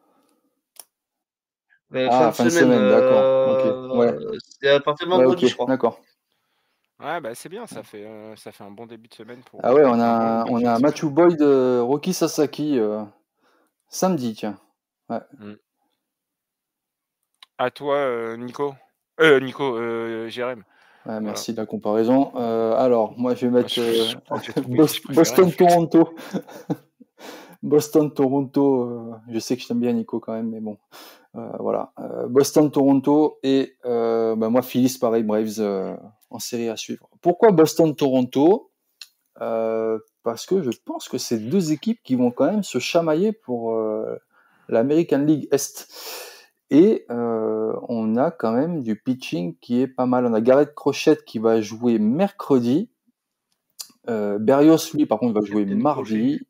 Fin Ah, de fin de semaine, semaine, d'accord. Ok. Ouais. c'est à partir de Ouais, ok, vendredi, je crois. d'accord. Ouais, bah c'est bien, ça fait un bon début de semaine Ah ouais, avec un bon nombre de on a fixes. Matthew Boyd, Rocky Sasaki, samedi, tiens. Ouais. Mm. À toi, Nico. Nico, Jérém. Ouais, Voilà. merci de la comparaison. Alors, moi, je vais Moi, mettre je crois que j'ai trouvé qui je préférais en fait. Boston-Toronto. Boston-Toronto, je sais que je t'aime bien, Nico, quand même, mais bon. Voilà. Boston-Toronto et bah, moi, Phillies, pareil, Braves en série à suivre. Pourquoi Boston-Toronto? Parce que je pense que c'est 2 équipes qui vont quand même se chamailler pour l'American League Est. Et on a quand même du pitching qui est pas mal. On a Garrett Crochet qui va jouer mercredi. Berrios, lui, par contre, va jouer Captain Crochet. mardi.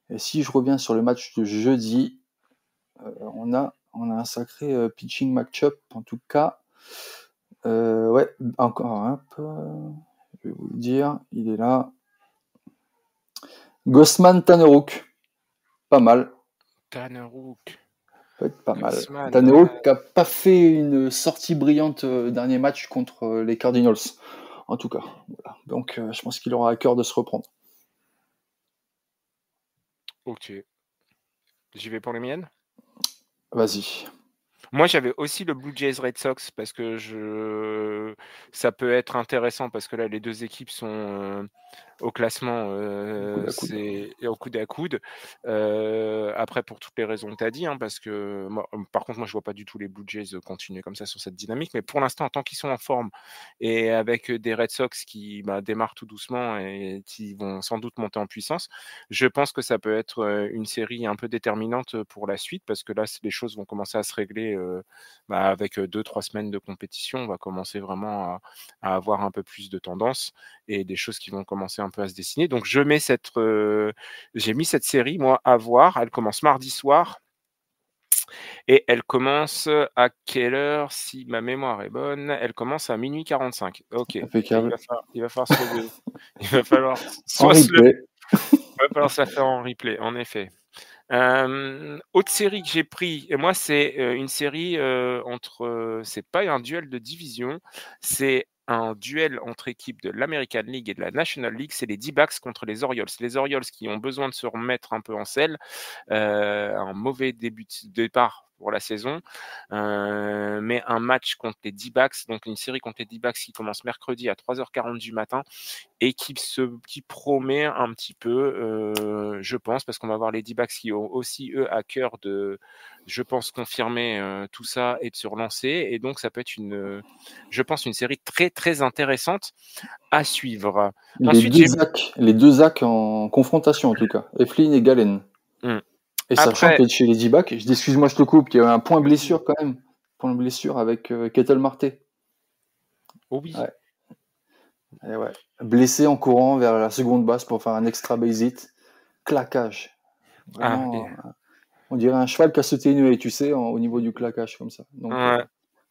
Et si je reviens sur le match de jeudi, on a un sacré pitching match-up, en tout cas. Ouais, encore un peu. vais vous le dire, il est là. Gosman Tannerouk. Pas mal. Tannerouk. Peut être pas mal. Gosman, Tannerouk n'a pas fait une sortie brillante dernier match contre les Cardinals. En tout cas. Voilà. Donc, je pense qu'il aura à cœur de se reprendre. Ok. J'y vais pour les miennes. Vas-y. Moi, j'avais aussi le Blue Jays Red Sox parce que ça peut être intéressant parce que là, les deux équipes sont au classement, Coude à coude. c'est au coude à coude. Après, pour toutes les raisons que tu as dit, hein, parce que par contre, moi, je vois pas du tout les Blue Jays continuer comme ça sur cette dynamique. Mais pour l'instant, tant qu'ils sont en forme et avec des Red Sox qui démarrent tout doucement et qui vont sans doute monter en puissance, je pense que ça peut être une série un peu déterminante pour la suite parce que là, les choses vont commencer à se régler avec 2-3 semaines de compétition. On va commencer vraiment à avoir un peu plus de tendance et des choses qui vont commencer un peu à se dessiner. Donc, j'ai mis cette série, moi, à voir. Elle commence mardi soir. Et elle commence à quelle heure, si ma mémoire est bonne? Elle commence à minuit 45. Ok. Impeccable. Il va falloir se lever. Il va falloir En se lever. replay. Il va falloir se la faire en replay, en effet. Autre série que j'ai pris, et moi c'est une série c'est pas un duel de division, c'est un duel entre équipes de l'American League et de la National League, c'est les D-backs contre les Orioles. Les Orioles qui ont besoin de se remettre un peu en selle, un mauvais départ pour la saison, mais un match contre les D-backs, donc une série contre les D-backs qui commence mercredi à 3h40 du matin et qui promet un petit peu, je pense, parce qu'on va voir les D-backs qui ont aussi, eux, à cœur de, je pense, confirmer tout ça et de se relancer. Et donc, ça peut être je pense, une série très, très intéressante à suivre. Les deux Zach en confrontation, en tout cas. Eflin et Galen. Et sachant Après, que chez les D-backs, excuse-moi, je te coupe, qu'il y a un point blessure quand même. Point blessure avec Ketel Marte. Oh oui. Ouais. Et ouais. Blessé en courant vers la seconde base pour faire un extra base hit. Claquage. Vraiment, on dirait un cheval qui a sauté une haie, tu sais, au niveau du claquage comme ça. Donc,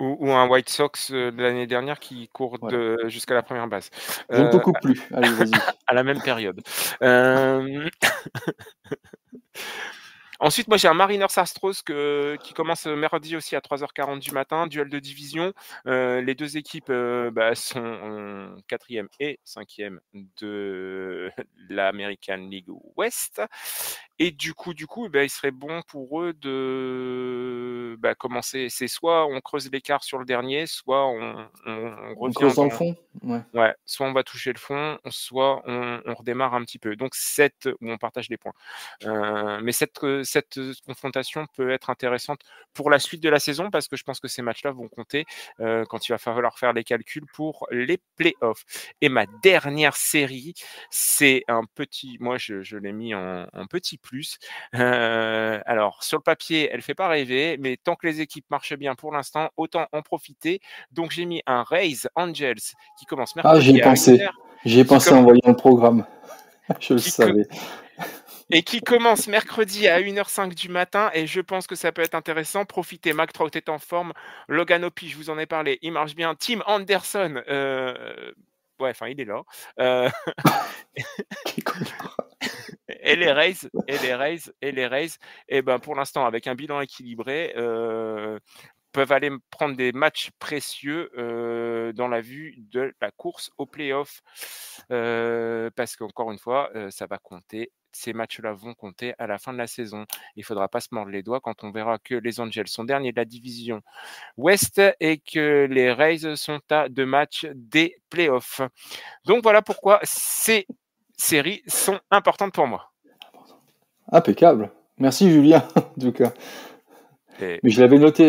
ou un White Sox de l'année dernière qui court jusqu'à la première base. Je ne te coupe plus. Allez, vas-y. À la même période. Ensuite, moi, j'ai un Mariners Astros qui commence mercredi aussi à 3h40 du matin, duel de division. Les deux équipes sont 4e et 5e de l'American League West. Et du coup, il serait bon pour eux de commencer. C'est soit on creuse l'écart sur le dernier, soit on revient creuse dans le fond. Ouais, soit on va toucher le fond, soit on redémarre un petit peu. Donc, où on partage les points. Mais cette confrontation peut être intéressante pour la suite de la saison parce que je pense que ces matchs-là vont compter quand il va falloir faire les calculs pour les playoffs. Et ma dernière série, c'est un petit, moi je l'ai mis en petit plus. Alors sur le papier, elle fait pas rêver, mais tant que les équipes marchent bien pour l'instant, autant en profiter. Donc j'ai mis un Rays Angels qui commence mercredi. J'y ai pensé. J'y ai pensé en voyant le programme. Je le savais. Et qui commence mercredi à 1h05 du matin. Et je pense que ça peut être intéressant. Profitez, Mac Trout est en forme. Logan Opie, je vous en ai parlé, il marche bien. Tim Anderson, il est là. Et les Rays, et pour l'instant, avec un bilan équilibré, peuvent aller prendre des matchs précieux dans la vue de la course au play-off. Parce qu'encore une fois, ça va compter. Ces matchs-là vont compter à la fin de la saison. Il ne faudra pas se mordre les doigts quand on verra que les Angels sont derniers de la division Ouest et que les Rays sont à 2 matchs des playoffs. Donc voilà pourquoi ces séries sont importantes pour moi. Impeccable. Merci Julien, en tout cas. Mais je l'avais noté,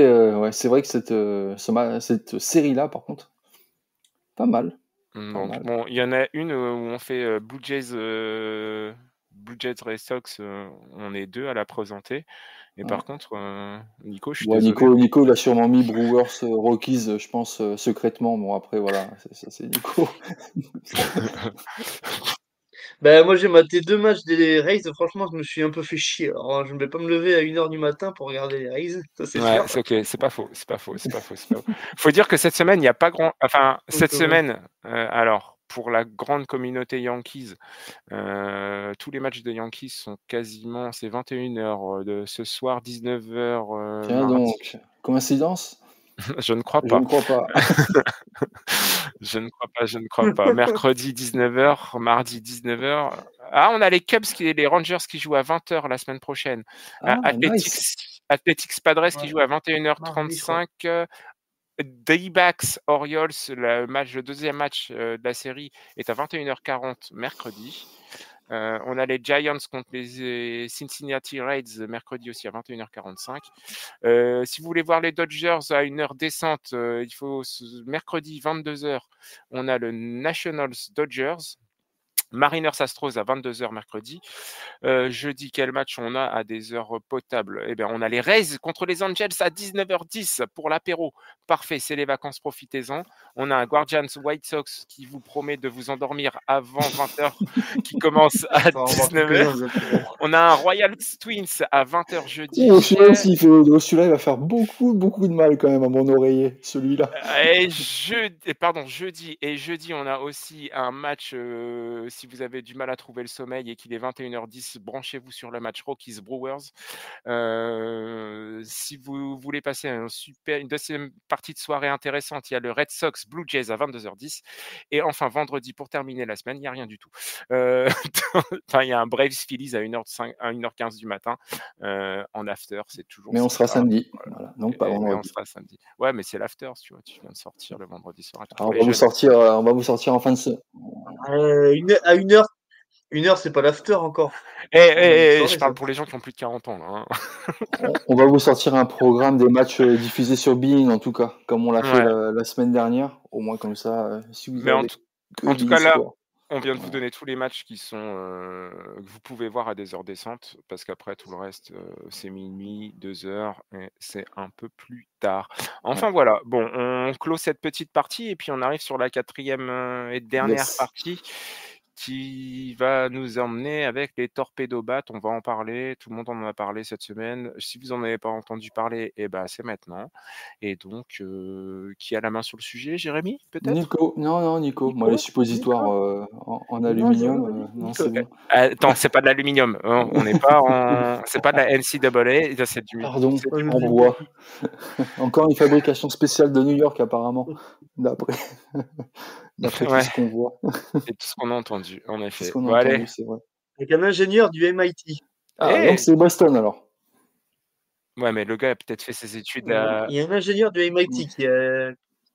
c'est vrai que cette série-là, par contre, pas mal. Bon, il y en a une où on fait Blue Jays Red Sox, on est 2 à la présenter. Et par contre, Nico, je suis désolé. Nico, il a sûrement mis Brewers Rockies, je pense, secrètement. Bon, après, voilà, ça c'est Nico. Moi j'ai maté 2 matchs des Rays, franchement je me suis un peu fait chier. Alors, je ne vais pas me lever à 1h du matin pour regarder les Rays, ça c'est sûr. C'est ok, c'est pas faux. Faut dire que cette semaine, il n'y a pas grand. Enfin, cette semaine, alors, pour la grande communauté Yankees, tous les matchs des Yankees sont quasiment, c'est 21h de ce soir, 19h Tiens mardi. donc, coïncidence? Je ne crois Je pas. ne crois pas. Je ne crois pas. Mercredi 19h, mardi 19h. Ah, on a les Cubs les Rangers qui jouent à 20h la semaine prochaine. Ah, nice. Athletics Padres qui Ouais. joue à Mardi, je crois. 21h35. D-backs Orioles, le deuxième match de la série est à 21h40 mercredi. On a les Giants contre les Cincinnati Reds mercredi aussi à 21h45. Si vous voulez voir les Dodgers à une heure décente, il faut mercredi 22h, on a le Nationals Dodgers. Mariners Astros à 22h mercredi. Jeudi, quel match on a à des heures potables? Eh bien, on a les Rays contre les Angels à 19h10 pour l'apéro. Parfait, c'est les vacances, profitez-en. On a un Guardians White Sox qui vous promet de vous endormir avant 20h, qui commence à On va en voir 19h. quelques-uns, des apéros. On a un Royals Twins à 20h jeudi. Celui-là aussi, celui-là, il va faire beaucoup de mal quand même à mon oreiller, celui-là. Et jeudi. Et jeudi, on a aussi un match, si vous avez du mal à trouver le sommeil et qu'il est 21h10, branchez-vous sur le match Rockies Brewers. Si vous voulez passer une deuxième partie de soirée intéressante, il y a le Red Sox Blue Jays à 22h10. Et enfin, vendredi, pour terminer la semaine, il n'y a rien du tout. Il y a un Braves Phillies à 1h15 du matin en after. C'est toujours Mais on sera sympa. samedi. Voilà. Donc pas Mais on vendredi. sera samedi. Ouais, mais c'est l'after, tu vois. Tu viens de sortir le vendredi soir. Alors, on va vous sortir en fin de semaine. À 1h, 1h, c'est pas l'after encore. Je parle pour les gens qui ont plus de 40 ans. Là, hein. On va vous sortir un programme des matchs diffusés sur Bein, en tout cas, comme on l'a fait la semaine dernière. Au moins comme ça, si vous Mais avez en tout cas, là, on vient de vous donner tous les matchs qui sont que vous pouvez voir à des heures décentes, parce qu'après tout le reste, c'est minuit, 2h, et c'est un peu plus tard. Enfin voilà, bon, on clôt cette petite partie et puis on arrive sur la 4e et dernière partie qui va nous emmener avec les torpédobats. On va en parler, tout le monde en a parlé cette semaine. Si vous n'en avez pas entendu parler, eh ben, c'est maintenant. Et donc, qui a la main sur le sujet? Jérémy, peut-être? Nico. Non, Nico. Moi, les suppositoires en aluminium, non, c'est bon. Attends, c'est pas de l'aluminium. Hein. On n'est pas en... C'est pas de la NCAA. C'est du... Pardon, en bois. Encore une fabrication spéciale de New York, apparemment. D'après tout ce qu'on voit. Et tout ce qu'on a entendu, en effet. Tout ce qu'on a entendu, c'est vrai. Avec un ingénieur du MIT. Ah, donc c'est Boston, alors. Ouais, mais le gars a peut-être fait ses études à... Il y a un ingénieur du MIT qui a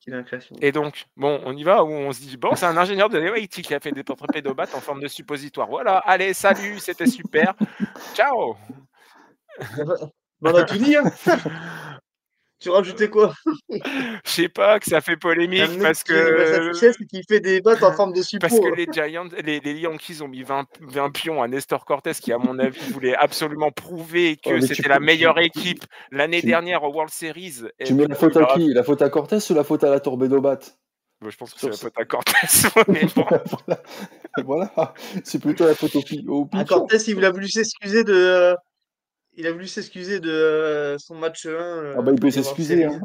la création. Et donc, bon, on y va ou on se dit, bon, c'est un ingénieur de MIT qui a fait des torpédobates en forme de suppositoire. Voilà, allez, salut, c'était super. Ciao. On a tout dit, hein. Tu rajoutais quoi? Je sais pas, que ça fait polémique parce que... qui fait des battes en forme de support. Parce que les Giants, les Yankees ont mis 20 pions à Nestor Cortés qui, à mon avis, voulait absolument prouver que c'était la meilleure équipe l'année dernière au World Series. Tu mets la faute à qui? La faute à Cortés ou la faute à la torpédobat? Je pense que c'est la faute à Cortés. Mais bon. Voilà, c'est plutôt la faute au pitcher. Cortés, il a voulu s'excuser de... Il a voulu s'excuser de son match 1. Ah bah il peut s'excuser. Hein.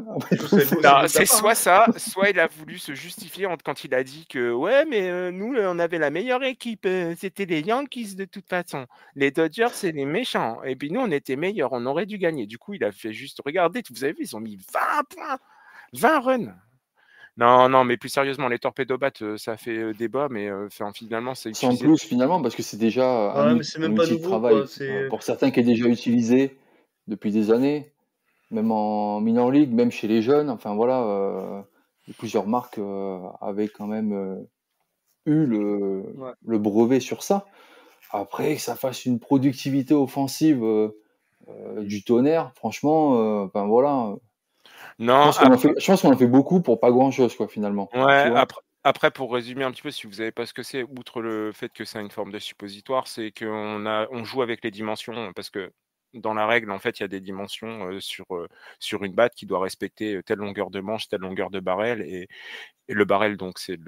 C'est soit ça, soit il a voulu se justifier quand il a dit que ouais, mais nous on avait la meilleure équipe, c'était les Yankees de toute façon. Les Dodgers c'est les méchants. Et puis nous on était meilleurs, on aurait dû gagner. Du coup il a fait juste, regardez, vous avez vu, ils ont mis 20 points, 20 runs. Non, mais plus sérieusement, les torpédobats, ça fait débat, mais finalement, c'est utilisé. Sans plus, finalement, parce que c'est déjà un outil de travail pour certains qui est déjà utilisé depuis des années, même en minor league, même chez les jeunes. Enfin voilà, plusieurs marques avaient quand même eu le brevet sur ça. Après, que ça fasse une productivité offensive du tonnerre, franchement, ben voilà. Non, je pense qu'on en fait beaucoup pour pas grand-chose, quoi, finalement. Ouais, après, pour résumer un petit peu, si vous savez pas ce que c'est, outre le fait que c'est une forme de suppositoire, c'est qu'on joue avec les dimensions, parce que dans la règle, en fait, il y a des dimensions sur une batte qui doit respecter telle longueur de manche, telle longueur de barrel, et le barrel, donc, c'est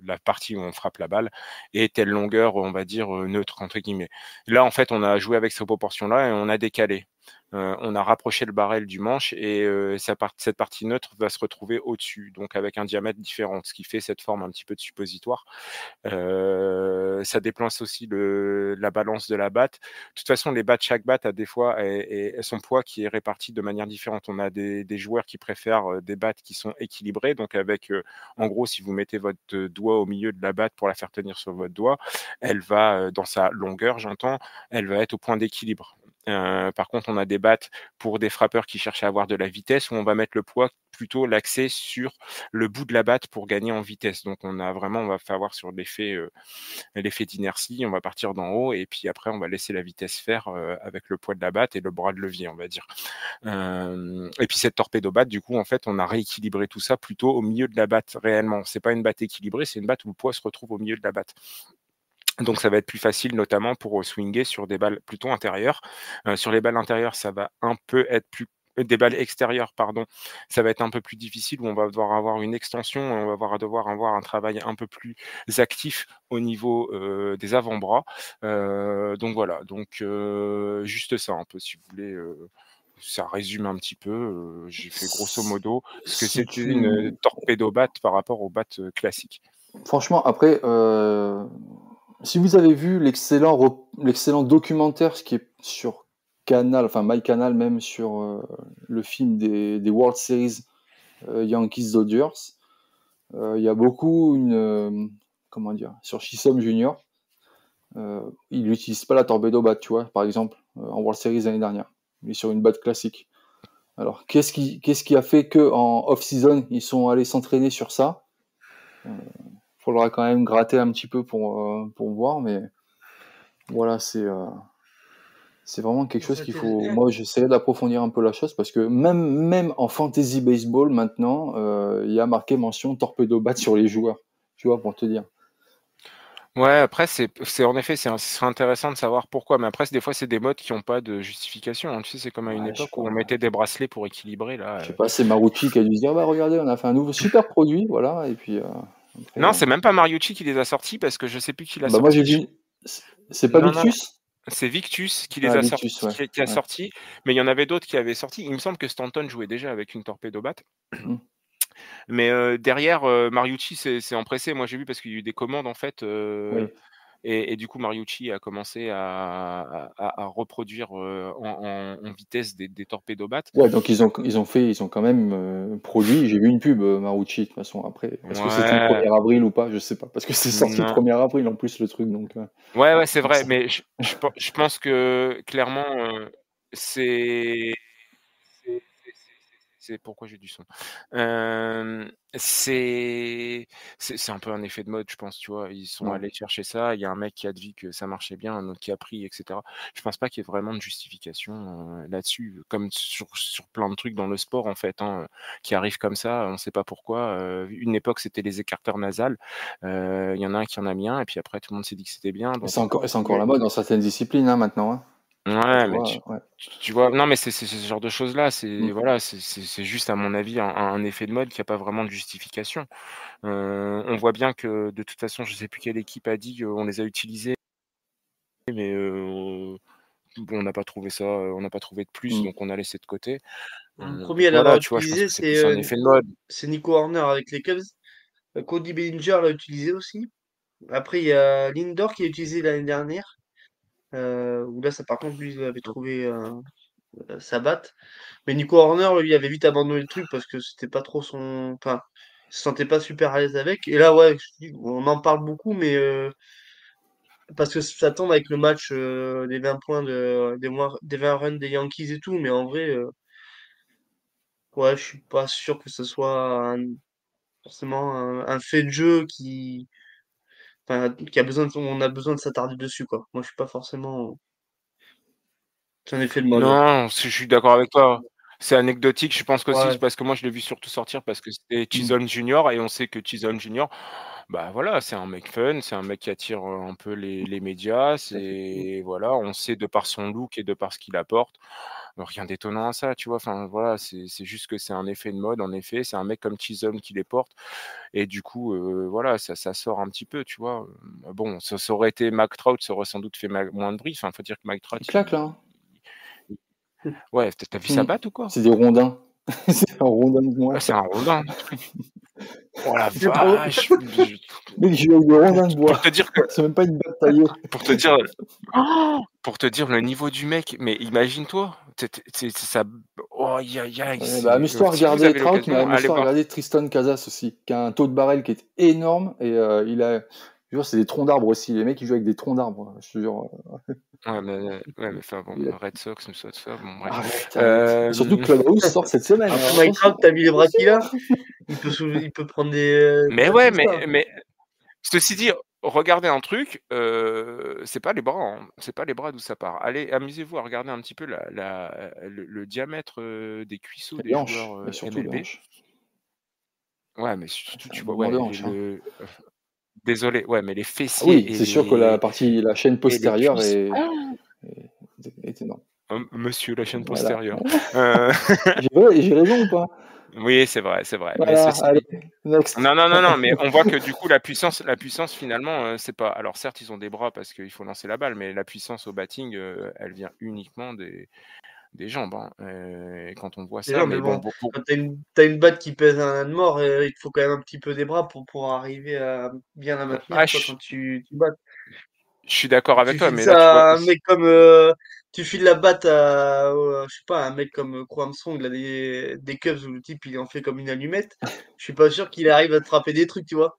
la partie où on frappe la balle, et telle longueur, on va dire, neutre, entre guillemets. Là, en fait, on a joué avec ces proportions-là et on a décalé. on a rapproché le barrel du manche et cette partie neutre va se retrouver au-dessus, donc avec un diamètre différent, ce qui fait cette forme un petit peu de suppositoire. Ça déplace aussi la balance de la batte. De toute façon, les battes, chaque batte a des fois son poids qui est réparti de manière différente. On a des joueurs qui préfèrent des battes qui sont équilibrées, donc avec, en gros, si vous mettez votre doigt au milieu de la batte pour la faire tenir sur votre doigt, elle va, dans sa longueur, j'entends, elle va être au point d'équilibre. Par contre, on a des battes pour des frappeurs qui cherchent à avoir de la vitesse où on va mettre le poids plutôt l'axer sur le bout de la batte pour gagner en vitesse. Donc on va avoir sur l'effet d'inertie, on va partir d'en haut et puis après on va laisser la vitesse faire avec le poids de la batte et le bras de levier, on va dire. Et puis cette torpédo-batte, du coup, en fait, on a rééquilibré tout ça plutôt au milieu de la batte réellement. C'est pas une batte équilibrée, c'est une batte où le poids se retrouve au milieu de la batte. Donc ça va être plus facile notamment pour swinger sur des balles plutôt intérieures. Sur les balles intérieures, ça va un peu être plus des balles extérieures, pardon, ça va être un peu plus difficile où on va devoir avoir une extension, on va devoir avoir un travail un peu plus actif au niveau des avant-bras. Donc voilà, donc juste ça un peu si vous voulez. Ça résume un petit peu. J'ai fait grosso modo ce que Si c'était une tu... torpédo-batte par rapport aux battes classiques. Franchement, après, si vous avez vu l'excellent documentaire ce qui est sur Canal, enfin MyCanal même, sur le film des World Series Yankees-Dodgers, il y a beaucoup comment dire, sur Chisholm Junior, il n'utilise pas la torpedo bat, tu vois, par exemple, en World Series l'année dernière. Il est sur une batte classique. Alors, qu'est-ce qui a fait que en off-season, ils sont allés s'entraîner sur ça? Faudra quand même gratter un petit peu pour voir, mais voilà, c'est vraiment quelque chose qu'il faut. Moi, j'essaierai d'approfondir un peu la chose parce que même en fantasy baseball maintenant, il y a marqué mention torpedo bat sur les joueurs, tu vois, pour te dire. Ouais, après, c'est en effet, ce serait intéressant de savoir pourquoi. Mais après, des fois, c'est des modes qui n'ont pas de justification, hein. Tu sais, c'est comme à une Ouais, je sais époque où pas. on mettait des bracelets pour équilibrer, Je sais là. pas, c'est Marucci qui a dû se dire, bah regardez, on a fait un nouveau super produit, voilà, et puis après, Non, c'est même pas Mariucci qui les a sortis parce que je sais plus qui l'a bah moi j'ai sorti. vu, c'est pas Non, non, Victus? c'est Victus qui les Ah, a sortis, Victus, ouais, qui a ouais. sorti, mais il y en avait d'autres qui avaient sorti. Il me semble que Stanton jouait déjà avec une torpédo-batte. Hmm. Mais derrière, Mariucci s'est empressé. Moi, j'ai vu parce qu'il y a eu des commandes, en fait. Oui. Et du coup, Mariucci a commencé à reproduire en vitesse des torpédobattes. Ouais, donc ils ont quand même produit. J'ai vu une pub Marucci de toute façon. Après, est-ce que c'était le Ouais, 1er avril ou pas? Je sais pas, parce que c'est sorti le non. 1er avril en plus le truc, donc Ouais, ouais, c'est donc vrai, ça. mais je pense que clairement, c'est c'est pourquoi j'ai du son? C'est un peu un effet de mode, je pense, tu vois? Ils sont Ouais. allés chercher ça, il y a un mec qui a dit que ça marchait bien, un autre qui a pris et cetera. Je pense pas qu'il y ait vraiment de justification, là-dessus, comme sur plein de trucs dans le sport, en fait, hein, qui arrivent comme ça, on sait pas pourquoi. Une époque, c'était les écarteurs nasales, il y en a un qui en a mis un et puis après tout le monde s'est dit que c'était bien, Et donc on c'est encore la continue. mode dans certaines disciplines hein, maintenant. Hein. Ouais, Tu mais vois, ouais. tu vois? Non, mais c'est ce genre de choses-là, c'est Mm. voilà, c'est juste à mon avis un effet de mode qui a pas vraiment de justification. On voit bien que de toute façon, je sais plus quelle équipe a dit, on les a utilisés, mais bon, on n'a pas trouvé de plus, Mm. donc on a laissé de côté. Le Donc premier à l'avoir voilà, tu vois? Je pense utilisé, que c'est plus un effet de mode. c'est Nico Horner avec les Cubs. Cody Bellinger l'a utilisé aussi. Après, il y a Lindor qui l'a utilisé l'année dernière. Où là, ça, par contre, lui, il avait trouvé sa batte. Mais Nico Horner, lui, avait vite abandonné le truc parce que c'était pas trop son. Enfin, il se sentait pas super à l'aise avec. Et là, ouais, je dis, on en parle beaucoup, mais parce que ça tombe avec le match des 20 points des 20 runs des Yankees et tout. Mais en vrai, ouais, je suis pas sûr que ce soit forcément un fait de jeu qui a besoin on a besoin de s'attarder dessus, quoi. Moi, je suis pas forcément. C'est un effet de mode. Non, je suis d'accord avec toi. C'est anecdotique, je pense qu'aussi Ouais. c'est parce que moi je l'ai vu surtout sortir parce que c'était Mm. Chisholm Junior et on sait que Chisholm Junior, bah, voilà, c'est un mec fun, c'est un mec qui attire, un peu les médias, Effectivement. c'est voilà, on sait de par son look et de par ce qu'il apporte, rien d'étonnant à ça, tu vois? Enfin voilà, c'est juste que c'est un effet de mode en effet, c'est un mec comme Chisholm qui les porte et du coup, voilà, ça sort un petit peu, tu vois? Bon, ça aurait été Mike Trout, ça aurait sans doute fait moins de bruit, enfin, faut dire que Mike Trout Il claque là. Hein. Ouais, t'as vu sa batte ou quoi? C'est des rondins. C'est un rondin de moi. Ah, c'est un rondin. Oh la C'est trop. vache! Mec, je joue avec des rondins de bois. Pour te dire que C'est même pas une batte taillée. pour te dire le niveau du mec, mais imagine-toi, c'est ça. Oh aïe aïe aïe, Ouais, c'est bah, amuse-toi à si vous regarder avez Trout, mais l'occasion, allez amuse-toi à voir. regarder Tristan Casas aussi, qui a un taux de barrel qui est énorme et il a. Je jure, c'est des troncs d'arbres aussi. Les mecs, ils jouent avec des troncs d'arbres. Je te jure. Ouais, mais enfin bon, Il a- Red Sox, nous soit ça, bon bref. Arrête. Et surtout que Clubhouse sort cette semaine. Après alors Mike attention. Trout, t'as vu les bras qu'il a? Il peut prendre des Mais battes ouais, comme ça. mais ceci dit, regardez un truc, c'est pas les bras, hein, c'est pas les bras d'où ça part. Allez, amusez-vous à regarder un petit peu le diamètre des cuisseaux des Les hanches, joueurs mais surtout les MLB. hanches. Ouais, mais surtout, C'est un tu vois, mouvement de ouais, hanche. Hein. désolé, ouais, mais les Ah fessiers oui, c'est sûr que la chaîne et les postérieure cuisses. est énorme. Monsieur la chaîne Voilà. postérieure. Euh, J'ai raison ou pas? Oui, c'est vrai, c'est vrai. Mais Voilà, ceci allez, dit, next. non, mais on voit que du coup la puissance finalement, c'est pas. Alors certes, ils ont des bras parce qu'il faut lancer la balle, mais la puissance au batting, elle vient uniquement des jambes. Hein. Et quand on voit ça, Déjà, mais mais bon, bon, quand t'as une batte qui pèse un de mort, il te faut quand même un petit peu des bras pour pouvoir arriver à bien la maintenir, quoi, quand tu battes. je suis d'accord avec Tu toi, files mais là tu vois. ça à un mec comme, tu files la batte à, je sais pas, un mec comme Crow Armstrong, il a des Cubs où le type il en fait comme une allumette. Je suis pas sûr qu'il arrive à te frapper des trucs, tu vois.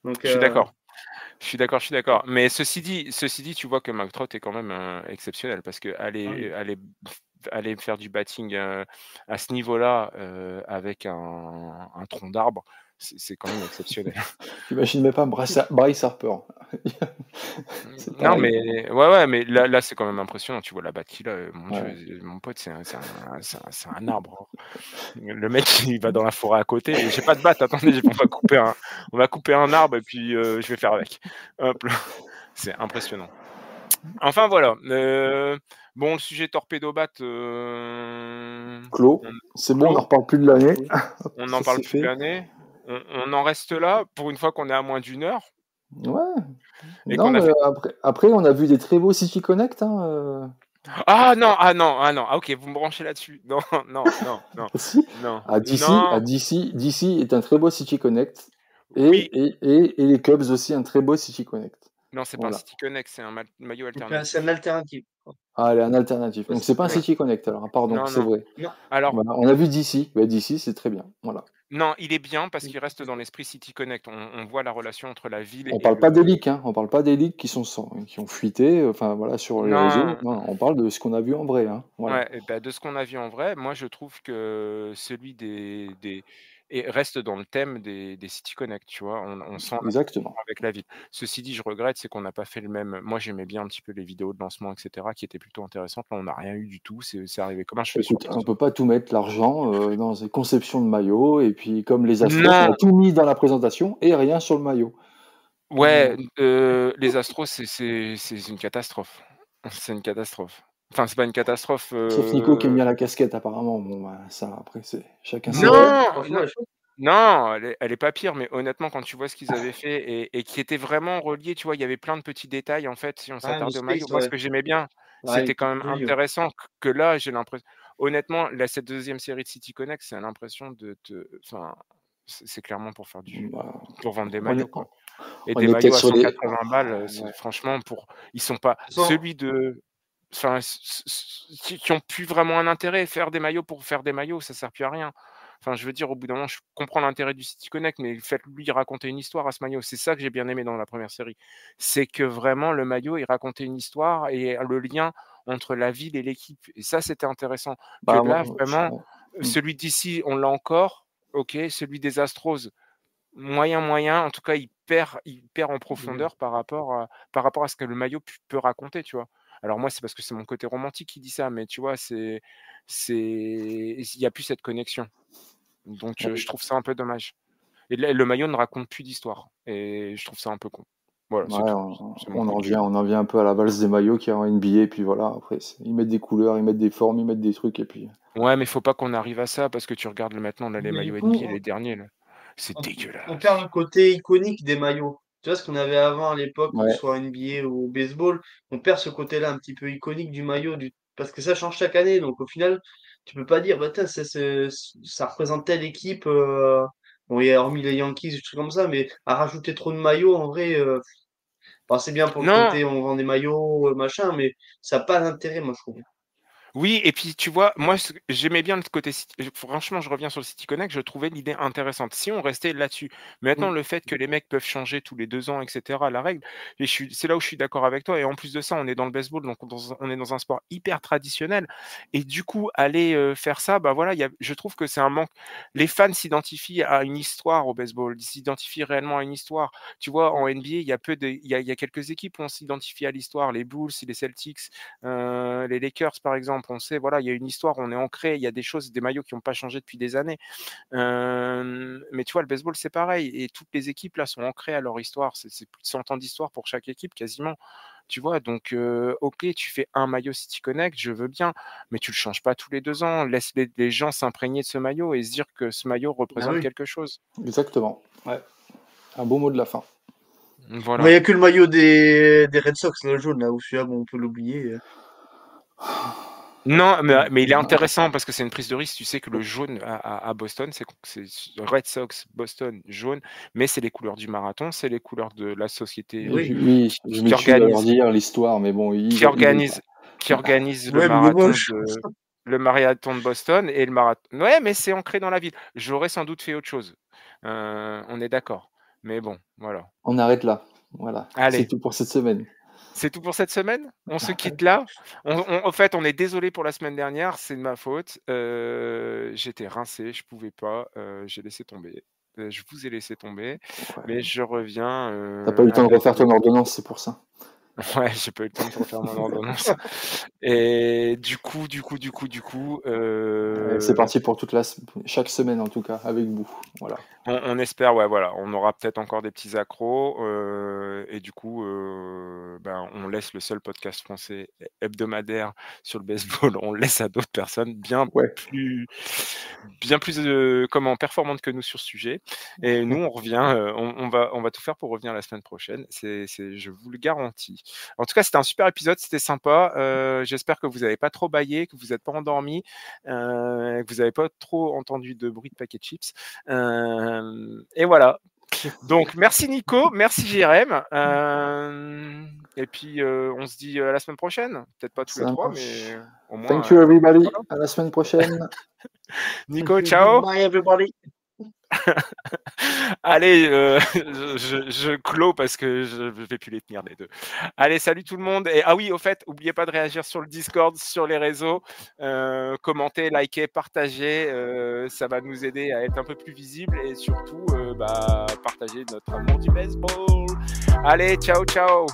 Donc, Je suis d'accord. Je suis d'accord. Mais ceci dit, tu vois que Mark Trout est quand même exceptionnel parce que ah oui. aller faire du batting à ce niveau-là avec un tronc d'arbre, c'est quand même exceptionnel. J'imagine même pas Bryce Harper. C'est Non, pareil. mais ouais, mais là c'est quand même impressionnant. Tu vois la batte qu'il a, mon Ouais. Dieu, mon pote, c'est un arbre. Hein. Le mec, il va dans la forêt à côté. J'ai pas de batte. Attendez, on va couper un arbre et puis je vais faire avec. Hop là. C'est impressionnant. Enfin voilà. Bon, le sujet torpédo-bat, Clos. C'est bon, on n'en reparle plus de l'année. on n'en Ça, parle c'est plus de fait. l'année. On en reste là pour une fois qu'on est à moins d'1 heure Ouais. et Non, qu'on a mais fait. après, on a vu des très beaux City Connect. Hein, Ah non, ah non, ah non. Ah ok, vous me branchez là-dessus. Non, non, non, non, aussi. non, À non. DC est un très beau City Connect. Oui. Et les Cubs aussi, un très beau City Connect. Non, c'est pas un Voilà. City Connect, c'est un maillot Donc, c'est alternatif. une alternative. Ah, elle est un alternatif. Pas Donc, c'est pas un Connect. City Connect, alors. Pardon, Non, c'est non. vrai. Non. Alors, Voilà. On a vu DC. Bah, DC, c'est très bien. Voilà. non, il est bien parce qu'il reste dans l'esprit City Connect. On voit la relation entre la ville On et parle pas des le. leaks, hein. On parle pas des leaks qui ont fuité, enfin voilà, sur les réseaux. Non, Non, on parle de ce qu'on a vu en vrai, hein. Voilà. ouais, et bah, de ce qu'on a vu en vrai, moi je trouve que celui et reste dans le thème des City Connect, tu vois. On sent la Exactement. connexion avec la ville. Ceci dit, je regrette, c'est qu'on n'a pas fait le même. Moi, j'aimais bien un petit peu les vidéos de lancement, etc., qui étaient plutôt intéressantes. Là, on n'a rien eu du tout. C'est arrivé comme un cheveu sur Écoute, la on soupe. peut pas tout mettre l'argent dans des conceptions de maillots, et puis comme les Astros, on Non, a tout mis dans la présentation et rien sur le maillot. ouais, Voilà. les Astros, c'est une catastrophe. C'est une catastrophe. Enfin, c'est pas une catastrophe. Sauf Nico qui aime bien la casquette apparemment. Bon, bah, ça après c'est chacun Ah ses ouais, goûts. Non, franchement, non, non, elle est pas pire, mais honnêtement, quand tu vois ce qu'ils avaient fait et qui était vraiment relié, tu vois, il y avait plein de petits détails, en fait, si on ah, le s'attarde au maillot. Space, Moi, ce ouais. que j'aimais bien, Ouais, il c'était était quand même joli, ouais. intéressant que là, j'ai l'impression. Honnêtement, là, cette deuxième série de City Connect, c'est l'impression enfin, c'est clairement pour faire Bah, pour vendre des on est, maillots, quoi. Et on des est peut-être maillots à sur les. 180 balles, Ouais. franchement, ils sont pas Sans- celui de. Enfin, qui ont plus vraiment un intérêt. Faire des maillots pour faire des maillots, ça sert plus à rien. Enfin, je veux dire, au bout d'un moment, je comprends l'intérêt du City Connect, mais faites-lui raconter une histoire à ce maillot. C'est ça que j'ai bien aimé dans la première série. C'est que vraiment, le maillot, il racontait une histoire et le lien entre la ville et l'équipe. Et ça, c'était intéressant. Que Bah, là, vraiment, mm. celui d'ici, on l'a encore. Ok, celui des Astros, moyen, moyen. En tout cas, il perd en Ouais. profondeur par rapport à ce que le maillot peut raconter, tu vois. Alors moi, c'est parce que c'est mon côté romantique qui dit ça, mais tu vois, il y a plus cette connexion. Donc, je trouve ça un peu dommage. Et le maillot ne raconte plus d'histoire. Et je trouve ça un peu con. Voilà, c'est Ouais, tout. C'est mon on point en de vue. vient un peu à la valse des maillots qui est en NBA, puis voilà, après, ils mettent des couleurs, ils mettent des formes, ils mettent des trucs, et puis. Ouais, mais faut pas qu'on arrive à ça parce que tu regardes maintenant là, les Mais du maillots coup, NBA, les derniers, là. C'est on perd dégueulasse. le côté iconique des maillots. Tu vois ce qu'on avait avant à l'époque, que ce Ouais, soit en NBA ou au baseball, on perd ce côté-là un petit peu iconique du maillot, parce que ça change chaque année. Donc au final, tu peux pas dire, bah, tiens, ça représente telle équipe. Bon, il y a hormis les Yankees, des trucs comme ça, mais à rajouter trop de maillots, en vrai, bon, c'est bien pour le Non, côté, on vend des maillots, machin, mais ça n'a pas d'intérêt, moi, je trouve. oui, et puis tu vois, moi j'aimais bien le côté franchement, je reviens sur le City Connect, je trouvais l'idée intéressante. Si on restait là-dessus, maintenant Mm. le fait que les mecs peuvent changer tous les 2 ans, et cetera, la règle, et c'est là où je suis d'accord avec toi. Et en plus de ça, on est dans le baseball, donc on est dans un sport hyper traditionnel. Et du coup, aller faire ça, bah voilà, je trouve que c'est un manque. Les fans s'identifient à une histoire au baseball, ils s'identifient réellement à une histoire. Tu vois, en NBA, il y a quelques équipes où on s'identifie à l'histoire, les Bulls, les Celtics, les Lakers, par exemple, on sait, voilà, il y a une histoire, on est ancré, il y a des choses, des maillots qui n'ont pas changé depuis des années. Mais tu vois, le baseball, c'est pareil. Et toutes les équipes, là, sont ancrées à leur histoire. C'est plus de 100 ans d'histoire pour chaque équipe, quasiment. Tu vois, donc, OK, tu fais un maillot City Connect, je veux bien, mais tu le changes pas tous les 2 ans. Laisse les gens s'imprégner de ce maillot et se dire que ce maillot Ah représente oui. quelque chose. Exactement. Ouais. Un beau mot de la fin. Bon, il Voilà. n'y a que le maillot des Red Sox, là, le jaune, là, où celui-là, bon, on peut l'oublier. Non, mais il est intéressant parce que c'est une prise de risque. Tu sais que le jaune à Boston, c'est Red Sox, Boston, jaune, mais c'est les couleurs du marathon, c'est les couleurs de la société Oui. Oui, je qui m'excuse à leur organise, dire l'histoire, mais bon, qui ils veulent organise, qui pas. organise Ouais, mais il est moche. le marathon de Boston et le marathon. Ouais, mais c'est ancré dans la ville. J'aurais sans doute fait autre chose. On est d'accord. Mais bon, voilà. On arrête là. Voilà. C'est Allez. tout pour cette semaine. C'est tout pour cette semaine? On se quitte là? En fait, on est désolé pour la semaine dernière, c'est de ma faute. J'étais rincé, je pouvais pas, j'ai laissé tomber. Je vous ai laissé tomber, mais Ouais. je reviens, T'as pas eu le temps de avec refaire ton ordonnance, c'est pour ça. ouais, j'ai pas eu le temps de refaire mon ordonnance et du coup, C'est parti pour chaque semaine en tout cas, avec vous. Voilà. on espère, ouais, voilà, on aura peut-être encore des petits accros, et du coup, ben, on laisse le seul podcast français hebdomadaire sur le baseball, on le laisse à d'autres personnes Ouais. bien plus, performantes que nous sur ce sujet. Et nous, on revient, on va tout faire pour revenir la semaine prochaine. Je vous le garantis. En tout cas, c'était un super épisode, c'était sympa. J'espère que vous n'avez pas trop bâillé, que vous n'êtes pas endormis, que vous n'avez pas trop entendu de bruit de paquet de chips. Et voilà. Donc, merci Nico, merci Jérém. Et puis, on se dit à la semaine prochaine. Peut-être pas tous les Ça 3, marche. mais au moins. Thank you everybody. Voilà. À la semaine prochaine. Nico, ciao. Goodbye, everybody. Allez, je clôt parce que je vais plus les tenir les deux. Allez, salut tout le monde. Et ah oui, au fait, n'oubliez pas de réagir sur le Discord, sur les réseaux, commentez, likez, partagez. Ça va nous aider à être un peu plus visibles et surtout, partager notre amour du baseball. Allez, ciao, ciao.